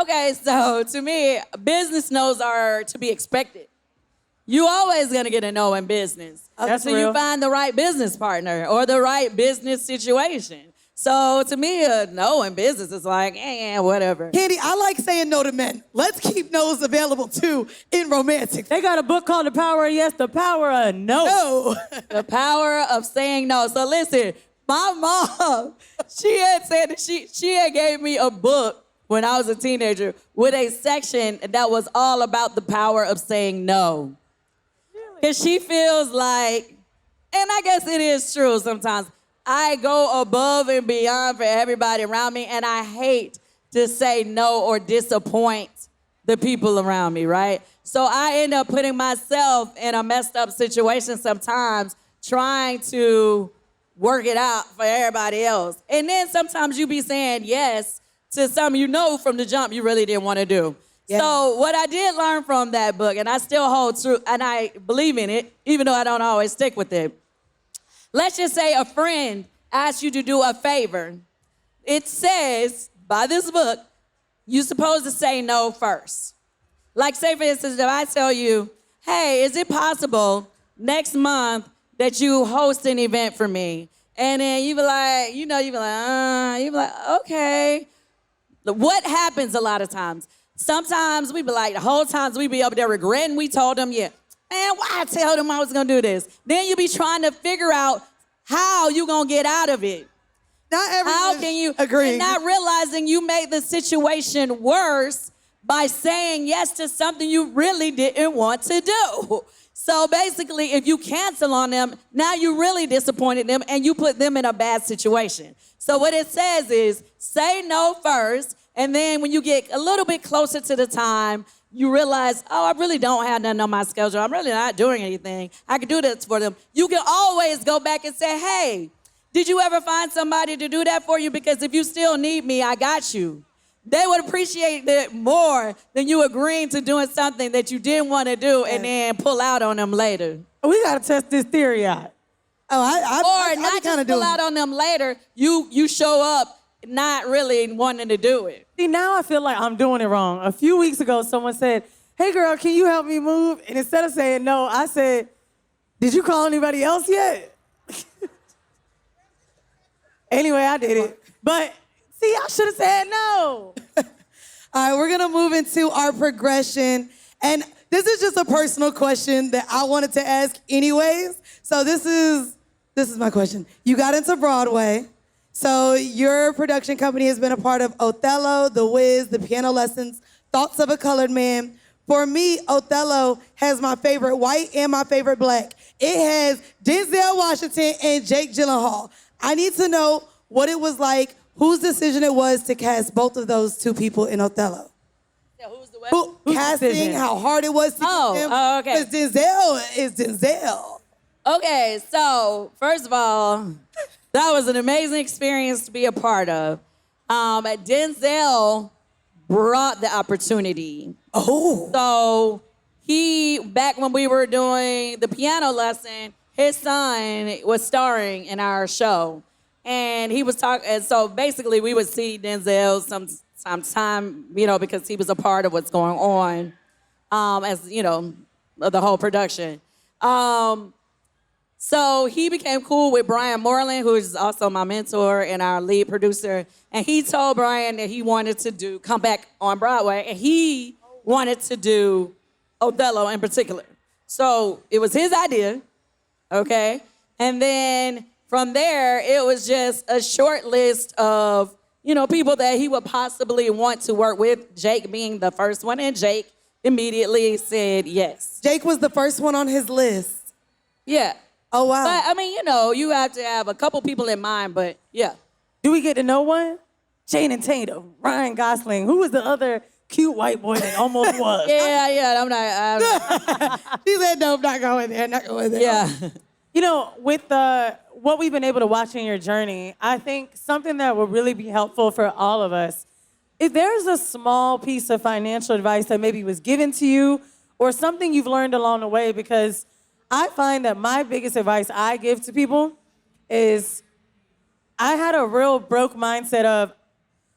Okay, so to me, business no's are to be expected. You always gonna get a no in business. That's until real. you find the right business partner or the right business situation. So to me, a no in business is like, whatever. Kandi, I like saying no to men. Let's keep no's available too in romantic. They got a book called The Power of Yes, The Power of No. No. The power of saying no. So listen, my mom, she had said that she had gave me a book when I was a teenager with a section that was all about the power of saying no. Because she feels like, and I guess it is true sometimes, I go above and beyond for everybody around me, and I hate to say no or disappoint the people around me, right? So I end up putting myself in a messed up situation sometimes, trying to work it out for everybody else. And then sometimes you be saying yes to something you know from the jump you really didn't want to do. Yeah. So what I did learn from that book, and I still hold true, and I believe in it, even though I don't always stick with it. Let's just say a friend asks you to do a favor. It says, by this book, you're supposed to say no first. Like, say, for instance, if I tell you, hey, is it possible next month that you host an event for me? And then you be like, okay. What happens a lot of times? Sometimes we be like, the whole times we be up there regretting we told them, yeah. Man, why I tell them I was gonna do this? Then you be trying to figure out how you gonna get out of it. Not everyone How can you agree? And not realizing you made the situation worse by saying yes to something you really didn't want to do. So basically, if you cancel on them, now you really disappointed them and you put them in a bad situation. So what it says is, say no first, and then when you get a little bit closer to the time, you realize, oh, I really don't have nothing on my schedule. I'm really not doing anything. I can do this for them. You can always go back and say, hey, did you ever find somebody to do that for you? Because if you still need me, I got you. They would appreciate it more than you agreeing to doing something that you didn't want to do and then pull out on them later. We got to test this theory out. Or not just pull out on them later, you show up not really wanting to do it. See, now I feel like I'm doing it wrong. A few weeks ago, someone said, hey, girl, can you help me move? And instead of saying no, I said, did you call anybody else yet? Anyway, I did it. But, see, I should have said no. All right, we're going to move into our progression. And this is just a personal question that I wanted to ask anyways. So this is my question. You got into Broadway. So your production company has been a part of Othello, The Wiz, The Piano Lessons, Thoughts of a Colored Man. For me, Othello has my favorite white and my favorite black. It has Denzel Washington and Jake Gyllenhaal. I need to know what it was like, whose decision it was to cast both of those two people in Othello. Yeah, who's the what? Casting, decision? how hard it was to get them. Oh, okay. Because Denzel is Denzel. Okay, so first of all, that was an amazing experience to be a part of. Denzel brought the opportunity. Oh. So back when we were doing the piano lesson, his son was starring in our show. And he was talking, and so basically we would see Denzel sometime, because he was a part of what's going on, as, the whole production. So he became cool with Brian Moreland, who is also my mentor and our lead producer. And he told Brian that he wanted to come back on Broadway, and he wanted to do Othello in particular. So it was his idea, okay? And then from there, it was just a short list of, people that he would possibly want to work with, Jake being the first one, and Jake immediately said yes. Jake was the first one on his list. Yeah. Oh, wow. But, I mean, you have to have a couple people in mind, but yeah. Do we get to know one? Channing Tatum, Ryan Gosling. Who was the other cute white boy that almost was? Yeah, I'm not. She said, no, I'm not going there, not going there. Yeah. With what we've been able to watch in your journey, I think something that will really be helpful for all of us, if there's a small piece of financial advice that maybe was given to you or something you've learned along the way, because I find that my biggest advice I give to people is I had a real broke mindset of,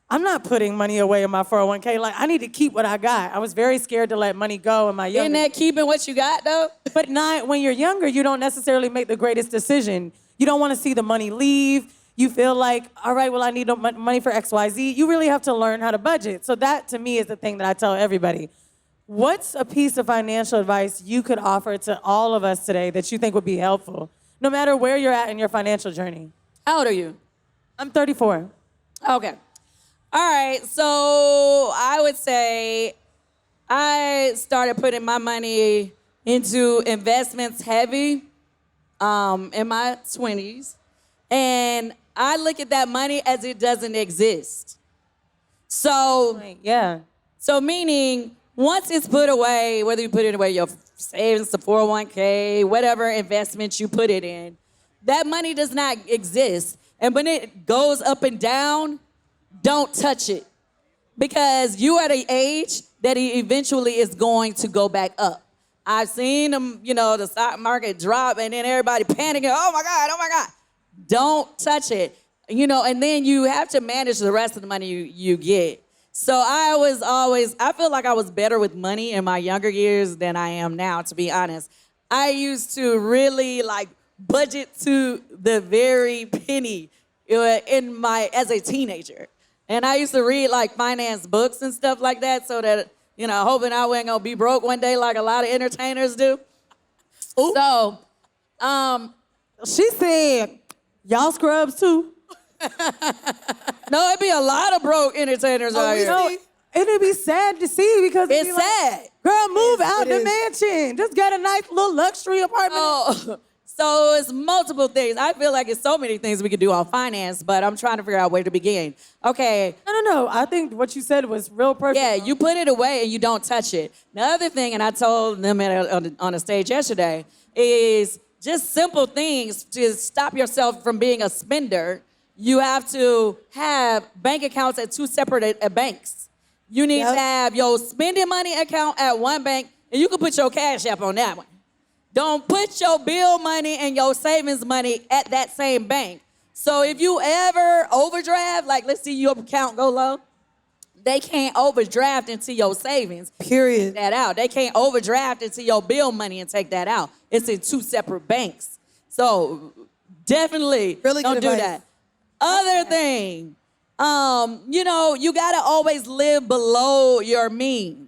I'm not putting money away in my 401k. Like, I need to keep what I got. I was very scared to let money go in my younger. Isn't that keeping what you got, though? But when you're younger, you don't necessarily make the greatest decision. You don't want to see the money leave. You feel like, all right, well, I need money for X, Y, Z. You really have to learn how to budget. So that, to me, is the thing that I tell everybody. What's a piece of financial advice you could offer to all of us today that you think would be helpful, no matter where you're at in your financial journey? How old are you? I'm 34. Okay. All right, so I would say I started putting my money into investments heavy in my 20s. And I look at that money as it doesn't exist. So, yeah. So meaning, once it's put away, whether you put it away, your savings, the 401k, whatever investment you put it in, that money does not exist. And when it goes up and down, don't touch it. Because you are at an age that it eventually is going to go back up. I've seen them, the stock market drop and then everybody panicking, oh my God. Don't touch it. And then you have to manage the rest of the money you get. So I feel like I was better with money in my younger years than I am now, to be honest. I used to really budget to the very penny as a teenager. And I used to read finance books and stuff like that so that, hoping I wasn't gonna be broke one day like a lot of entertainers do. Ooh. So, she said, y'all scrubs too? No, it'd be a lot of broke entertainers out here. It'd be sad to see because it's sad. Girl, move out the mansion. Just get a nice little luxury apartment. Oh. So it's multiple things. I feel like it's so many things we could do on finance, but I'm trying to figure out where to begin. Okay. No. I think what you said was real perfect. Yeah, you put it away and you don't touch it. The other thing, and I told them on the stage yesterday, is just simple things to stop yourself from being a spender. You have to have bank accounts at two separate banks. You need to have your spending money account at one bank, and you can put your Cash App on that one. Don't put your bill money and your savings money at that same bank. So if you ever overdraft, let's see your account go low, they can't overdraft into your savings. Period. Take that out. They can't overdraft into your bill money and take that out. It's in two separate banks. So definitely really don't do that. Other thing, you gotta always live below your means.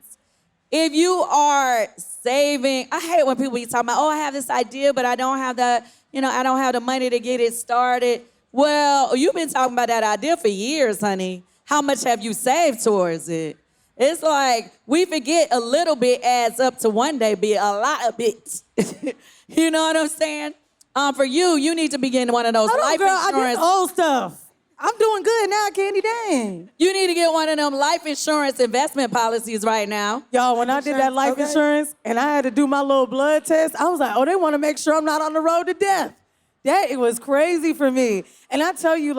If you are saving, I hate when people be talking about, I have this idea, but I don't have I don't have the money to get it started. Well, you've been talking about that idea for years, honey. How much have you saved towards it? It's like we forget a little bit adds up to one day be a lot of bits. You know what I'm saying? For you need to begin one of those life insurance. I did old stuff. I'm doing good now, Kandi. Dang. You need to get one of them life insurance investment policies right now. Y'all, when I did that life insurance and I had to do my little blood test, I was like, they want to make sure I'm not on the road to death. It was crazy for me. And I tell you,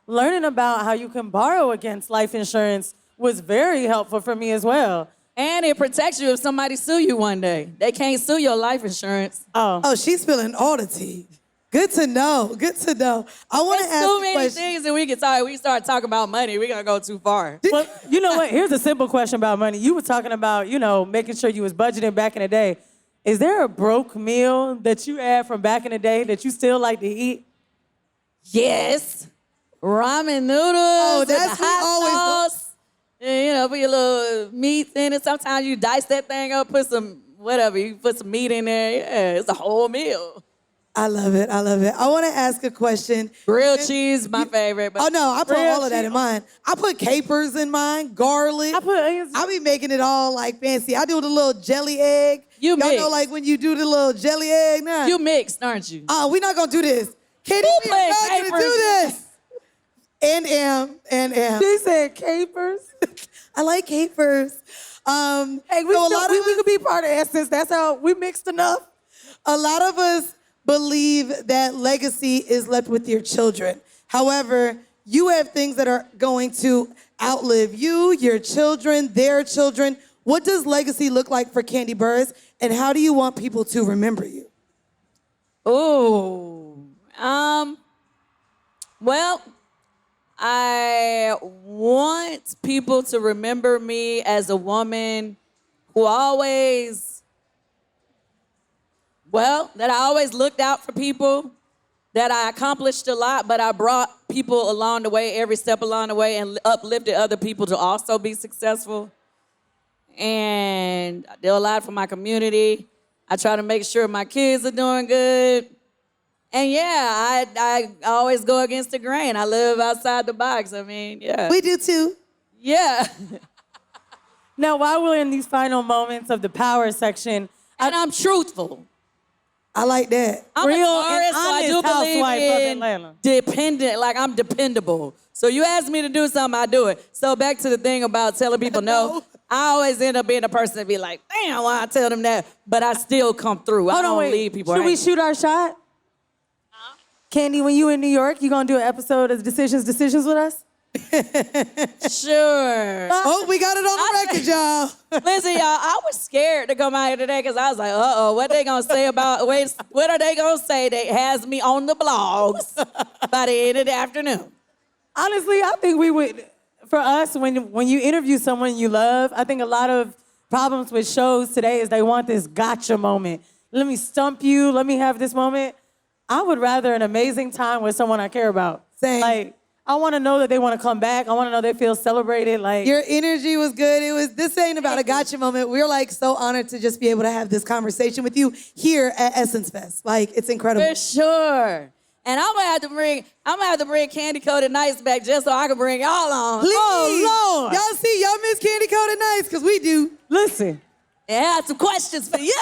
learning about how you can borrow against life insurance was very helpful for me as well. And it protects you if somebody sue you one day. They can't sue your life insurance. Oh, she's spilling all the tea. Good to know. Good to know. I want to There's ask so a many question. things that we can talk. We start talking about money, we're gonna go too far. Well, you know what? Here's a simple question about money. You were talking about, making sure you was budgeting back in the day. Is there a broke meal that you had from back in the day that you still like to eat? Yes. Ramen noodles. Oh, that's with the we always hot sauce. And, put your little meats in it. Sometimes you dice that thing up, put some whatever. You put some meat in there. Yeah, it's a whole meal. I love it. I love it. I want to ask a question. Grilled cheese, my favorite. But Oh, no, I put Grilled all of that in mine. I put capers in mine, garlic. I be making it all, like, fancy. I do the little jelly egg. You Y'all mix. know, like, when you do the little jelly egg? Nah. You mixed, aren't you? We're not going to do this. Katie, Who we're played not going to capers? do this. And She said capers. I like capers. Hey, we could be part of Essence. That's how we mixed enough. A lot of us believe that legacy is left with your children. However, you have things that are going to outlive you, your children, their children. What does legacy look like for Kandi Burruss, and how do you want people to remember you? Oh, well, I want people to remember me as a woman who that I always looked out for people, that I accomplished a lot, but I brought people along the way, every step along the way, and uplifted other people to also be successful. And I did a lot for my community. I try to make sure my kids are doing good. And yeah, I always go against the grain. I live outside the box. I mean, yeah. We do too. Yeah. Now, while we're in these final moments of the power section, And I'm truthful. I like that. I'm Real a Taurus, and so I do honest housewife believe of in Atlanta. dependent, like I'm dependable. So you ask me to do something, I do it. So back to the thing about telling people no. I always end up being a person that be like, damn, why I tell them that? But I still come through. I don't leave people Should we hanging. shoot our shot? Kandi, when you in New York, you gonna do an episode of Decisions with us? Sure. Oh, we got it on the record, y'all. Listen, y'all, I was scared to come out here today because I was like, what they gonna say about, what are they gonna say that has me on the blogs by the end of the afternoon? Honestly, I think we would, for us, when you interview someone you love, I think a lot of problems with shows today is they want this gotcha moment. Let me stump you, let me have this moment. I would rather an amazing time with someone I care about. Same. Like, I want to know that they want to come back. I want to know they feel celebrated. Like, Your energy was good. This ain't about a gotcha moment. We're like so honored to just be able to have this conversation with you here at Essence Fest. Like, it's incredible. For sure. And I'm gonna have to bring Candy Coated Nights back just so I can bring y'all on. Please. Oh, Lord. Y'all see, y'all miss Candy Coated Nights, because we do. listen. And I have some questions for you.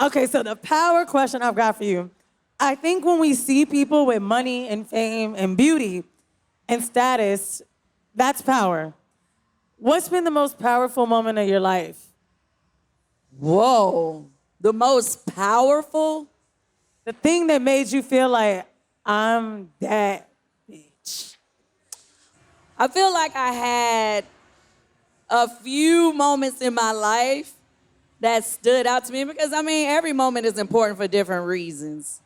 Okay, so the power question I've got for you. I think when we see people with money and fame and beauty and status, that's power. What's been the most powerful moment of your life? Whoa. The most powerful? The thing that made you feel like, I'm that bitch. I feel like I had a few moments in my life that stood out to me because, I mean, every moment is important for different reasons.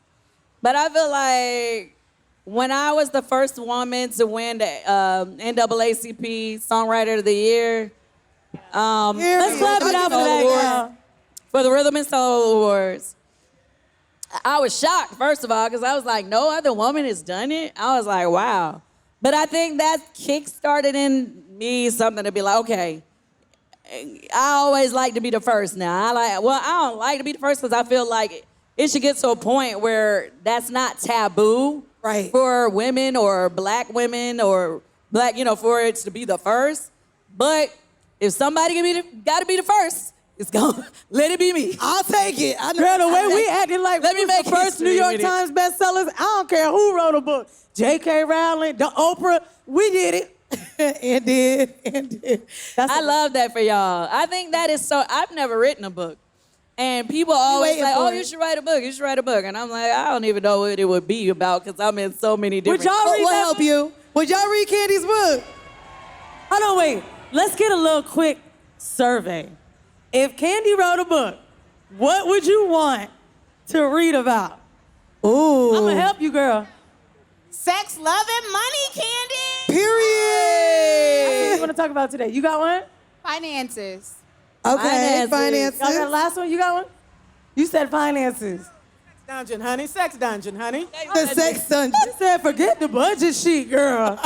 But I feel like when I was the first woman to win the NAACP Songwriter of the Year, Let's clap it out for that, girl. for the Rhythm and Soul Awards, I was shocked, first of all, because I was like, no other woman has done it. I was like, wow. But I think that kick-started in me something to be like, okay, I always like to be the first now. I don't like to be the first because I feel like it should get to a point where that's not taboo Right. for women or black women or black, for it to be the first. But if somebody got to be the first, it's going let it be me. I'll take it. I know. Girl, the way we acted like Let me we was make the first history New York with it. Times bestsellers, I don't care who wrote a book. J.K. Rowling, the Oprah, we did it. and did. I love that for y'all. I think that is so. I've never written a book, And people always waiting like, for oh, it. you should write a book. You should write a book. And I'm like, I don't even know what it would be about because I'm in so many different. Would y'all read We'll that help book? you. Would y'all read Kandi's book? Hold on, wait. Let's get a little quick survey. If Kandi wrote a book, what would you want to read about? Ooh. I'm gonna help you, girl. Sex, love, and money, Kandi. Period. What you want to talk about today? You got one? Finances. Okay, Finances. finances. Y'all got the last one? You got one? You said finances. Dungeon, honey. Sex dungeon, honey. The sex dungeon. You said forget the budget sheet, girl.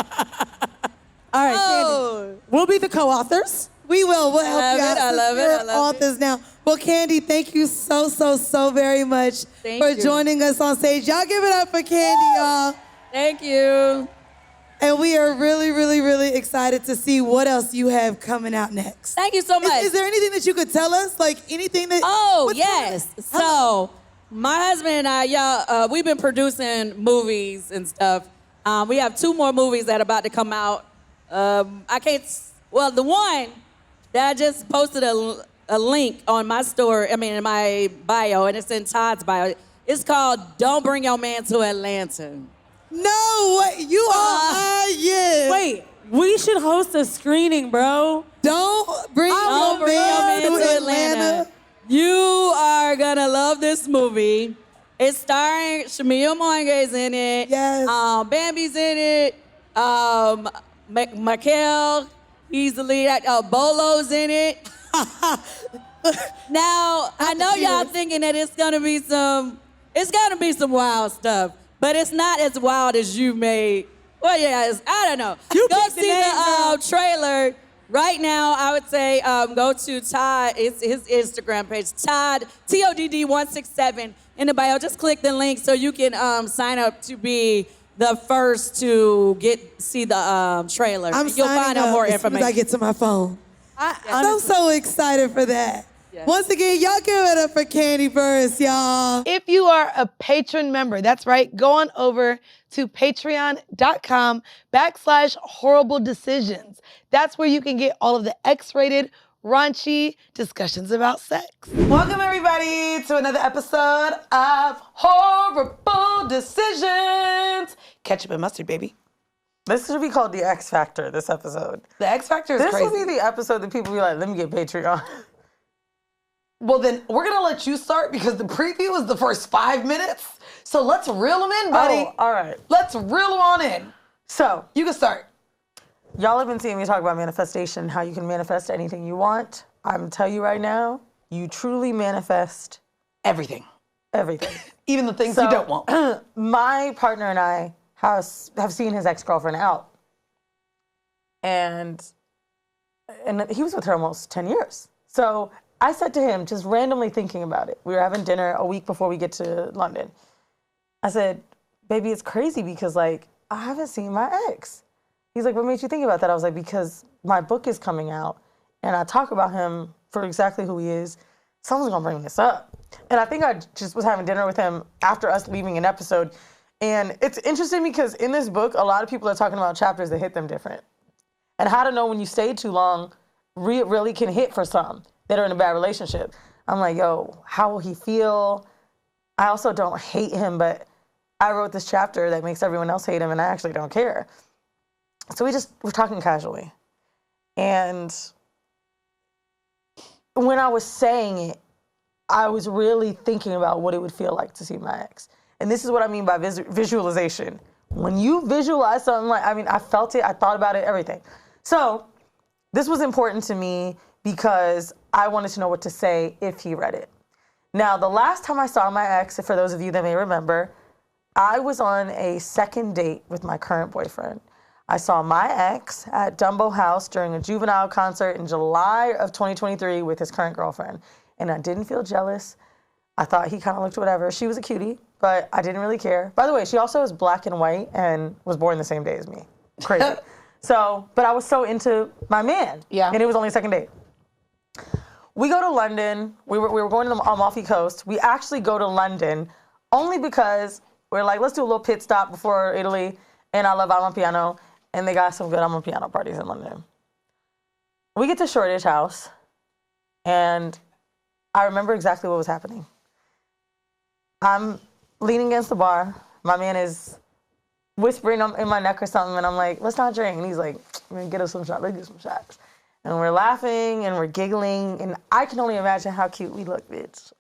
All right, Kandi. We'll be the co-authors. We will. We'll help love you it, out. I since love it, we're I love authors now. Well, Kandi, thank you so very much Thank for you. joining us on stage. Y'all give it up for Kandi, y'all. Thank you. And we are really excited to see what else you have coming out next. Thank you so much. Is there anything that you could tell us? Like anything that? Oh, what's yes. coming? So, my husband and I, y'all, we've been producing movies and stuff. We have 2 more movies that are about to come out. The one that I just posted a link on my in my bio, and it's in Todd's bio. It's called Don't Bring Your Man to Atlanta. No, what you are? Yeah. Wait, we should host a screening, bro. Don't bring Don't your bring your man man to Atlanta. You are gonna love this movie. It's starring Shamia Moinge's in it. Yes. Bambi's in it. Michael, he's the lead. Bolo's in it. Now, I know y'all thinking that it's gonna be some wild stuff, but it's not as wild as you may. Well, yeah, I don't know. You Go pick the see name, girl. the trailer. Right now, I would say go to Todd, it's his Instagram page, Todd, TODD167 in the bio. Just click the link so you can sign up to be the first to see the trailer. You'll find out more as information. soon as I get to my phone. I'm Honestly, so excited for that. Yes. Once again, y'all give it up for Kandi Burruss, y'all. If you are a patron member, that's right, go on over to patreon.com/horrible decisions. That's where you can get all of the X-rated, raunchy discussions about sex. Welcome, everybody, to another episode of Horrible Decisions. Ketchup and mustard, baby. This should be called the X Factor, this episode. The X Factor is This crazy. will be the episode that people be like, let me get Patreon. Well, then we're going to let you start because the preview is the first 5 minutes. So let's reel them in, buddy. Oh, all right. Let's reel them on in. So, You can start. y'all have been seeing me talk about manifestation, how you can manifest anything you want. I'm going to tell you right now, you truly manifest Everything. everything. Even the things you don't want. My partner and I have seen his ex-girlfriend out. And he was with her almost 10 years. So I said to him, just randomly thinking about it, we were having dinner a week before we get to London. I said, baby, it's crazy because like, I haven't seen my ex. He's like, what made you think about that? I was like, because my book is coming out and I talk about him for exactly who he is. Someone's gonna bring this up. And I think I just was having dinner with him after us leaving an episode. And it's interesting because in this book, a lot of people are talking about chapters that hit them different. And how to know when you stay too long really can hit for some that are in a bad relationship. I'm like, yo, how will he feel? I also don't hate him, but I wrote this chapter that makes everyone else hate him and I actually don't care. So we're talking casually. And when I was saying it, I was really thinking about what it would feel like to see my ex. And this is what I mean by visualization. When you visualize something I felt it, I thought about it, everything. So this was important to me because I wanted to know what to say if he read it. Now, the last time I saw my ex, for those of you that may remember, I was on a second date with my current boyfriend. I saw my ex at Dumbo House during a Juvenile concert in July of 2023 with his current girlfriend. And I didn't feel jealous. I thought he kind of looked whatever. She was a cutie, but I didn't really care. By the way, she also is black and white and was born the same day as me. Crazy. But I was so into my man. Yeah. And it was only a second date. We go to London. We were going to the Amalfi Coast. We actually go to London only because we're like, let's do a little pit stop before Italy. And I love Amapiano. And they got some good Amapiano parties in London. We get to Shoreditch House. And I remember exactly what was happening. I'm leaning against the bar. My man is whispering in my neck or something, and I'm like, let's not drink. And he's like, man, get us some shots. Let's get some shots. And we're laughing and we're giggling, and I can only imagine how cute we look, bitch.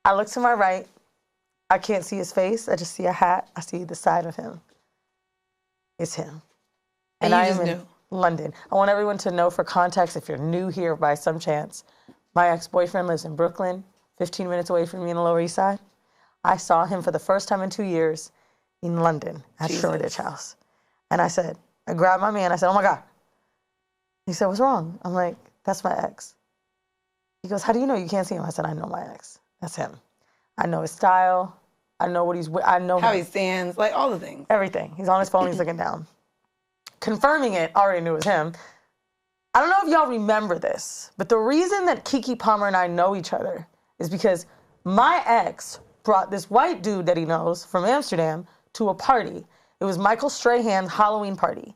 I look to my right. I can't see his face. I just see a hat. I see the side of him. It's him. And I you am just in knew. London. I want everyone to know, for context, if you're new here by some chance, my ex-boyfriend lives in Brooklyn, 15 minutes away from me in the Lower East Side. I saw him for the first time in 2 years in London at Shoreditch House. And I grabbed my man. I said, oh my God. He said, what's wrong? I'm like, that's my ex. He goes, how do you know you can't see him? I said, I know my ex. That's him. I know his style. I know what I know How him. he stands, like all the things. Everything. He's on his phone, he's looking down. Confirming it, already knew it was him. I don't know if y'all remember this, but the reason that Keke Palmer and I know each other is because my ex brought this white dude that he knows from Amsterdam to a party. It was Michael Strahan's Halloween party.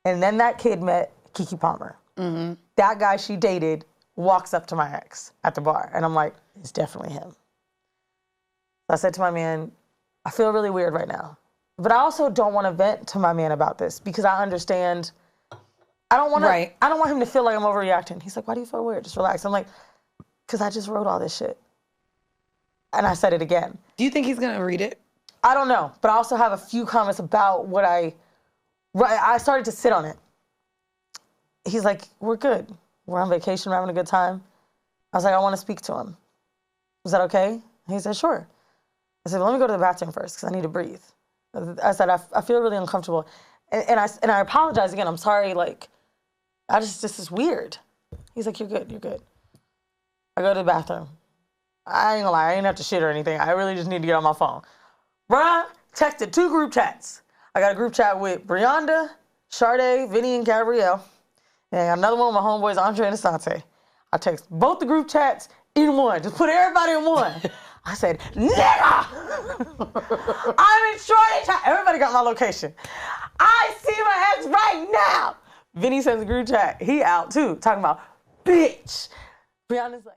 And then that kid met Keke Palmer. Mm-hmm. That guy she dated walks up to my ex at the bar. And I'm like, it's definitely him. I said to my man, I feel really weird right now. But I also don't want to vent to my man about this because I understand. I don't want him to feel like I'm overreacting. He's like, why do you feel weird? Just relax. I'm like, because I just wrote all this shit. And I said it again. Do you think he's going to read it? I don't know. But I also have a few comments about what I started to sit on it. He's like, we're good. We're on vacation. We're having a good time. I was like, I want to speak to him. Is that okay? And he said, sure. I said, well, let me go to the bathroom first because I need to breathe. I said, I feel really uncomfortable. And I apologize again. I'm sorry, like, this is weird. He's like, you're good, you're good. I go to the bathroom. I ain't gonna lie, I ain't have to shit or anything. I really just need to get on my phone. Bruh, texted 2 group chats. I got a group chat with Brianda, Sade, Vinny, and Gabrielle. And I got another one with my homeboys, Andre and Asante. I text both the group chats in one. Just put everybody in one. I said, nigga! I'm in Shoreditch. Everybody got my location. I see my ex right now. Vinny sends a group chat. He out too, talking about, bitch. Brianna's like,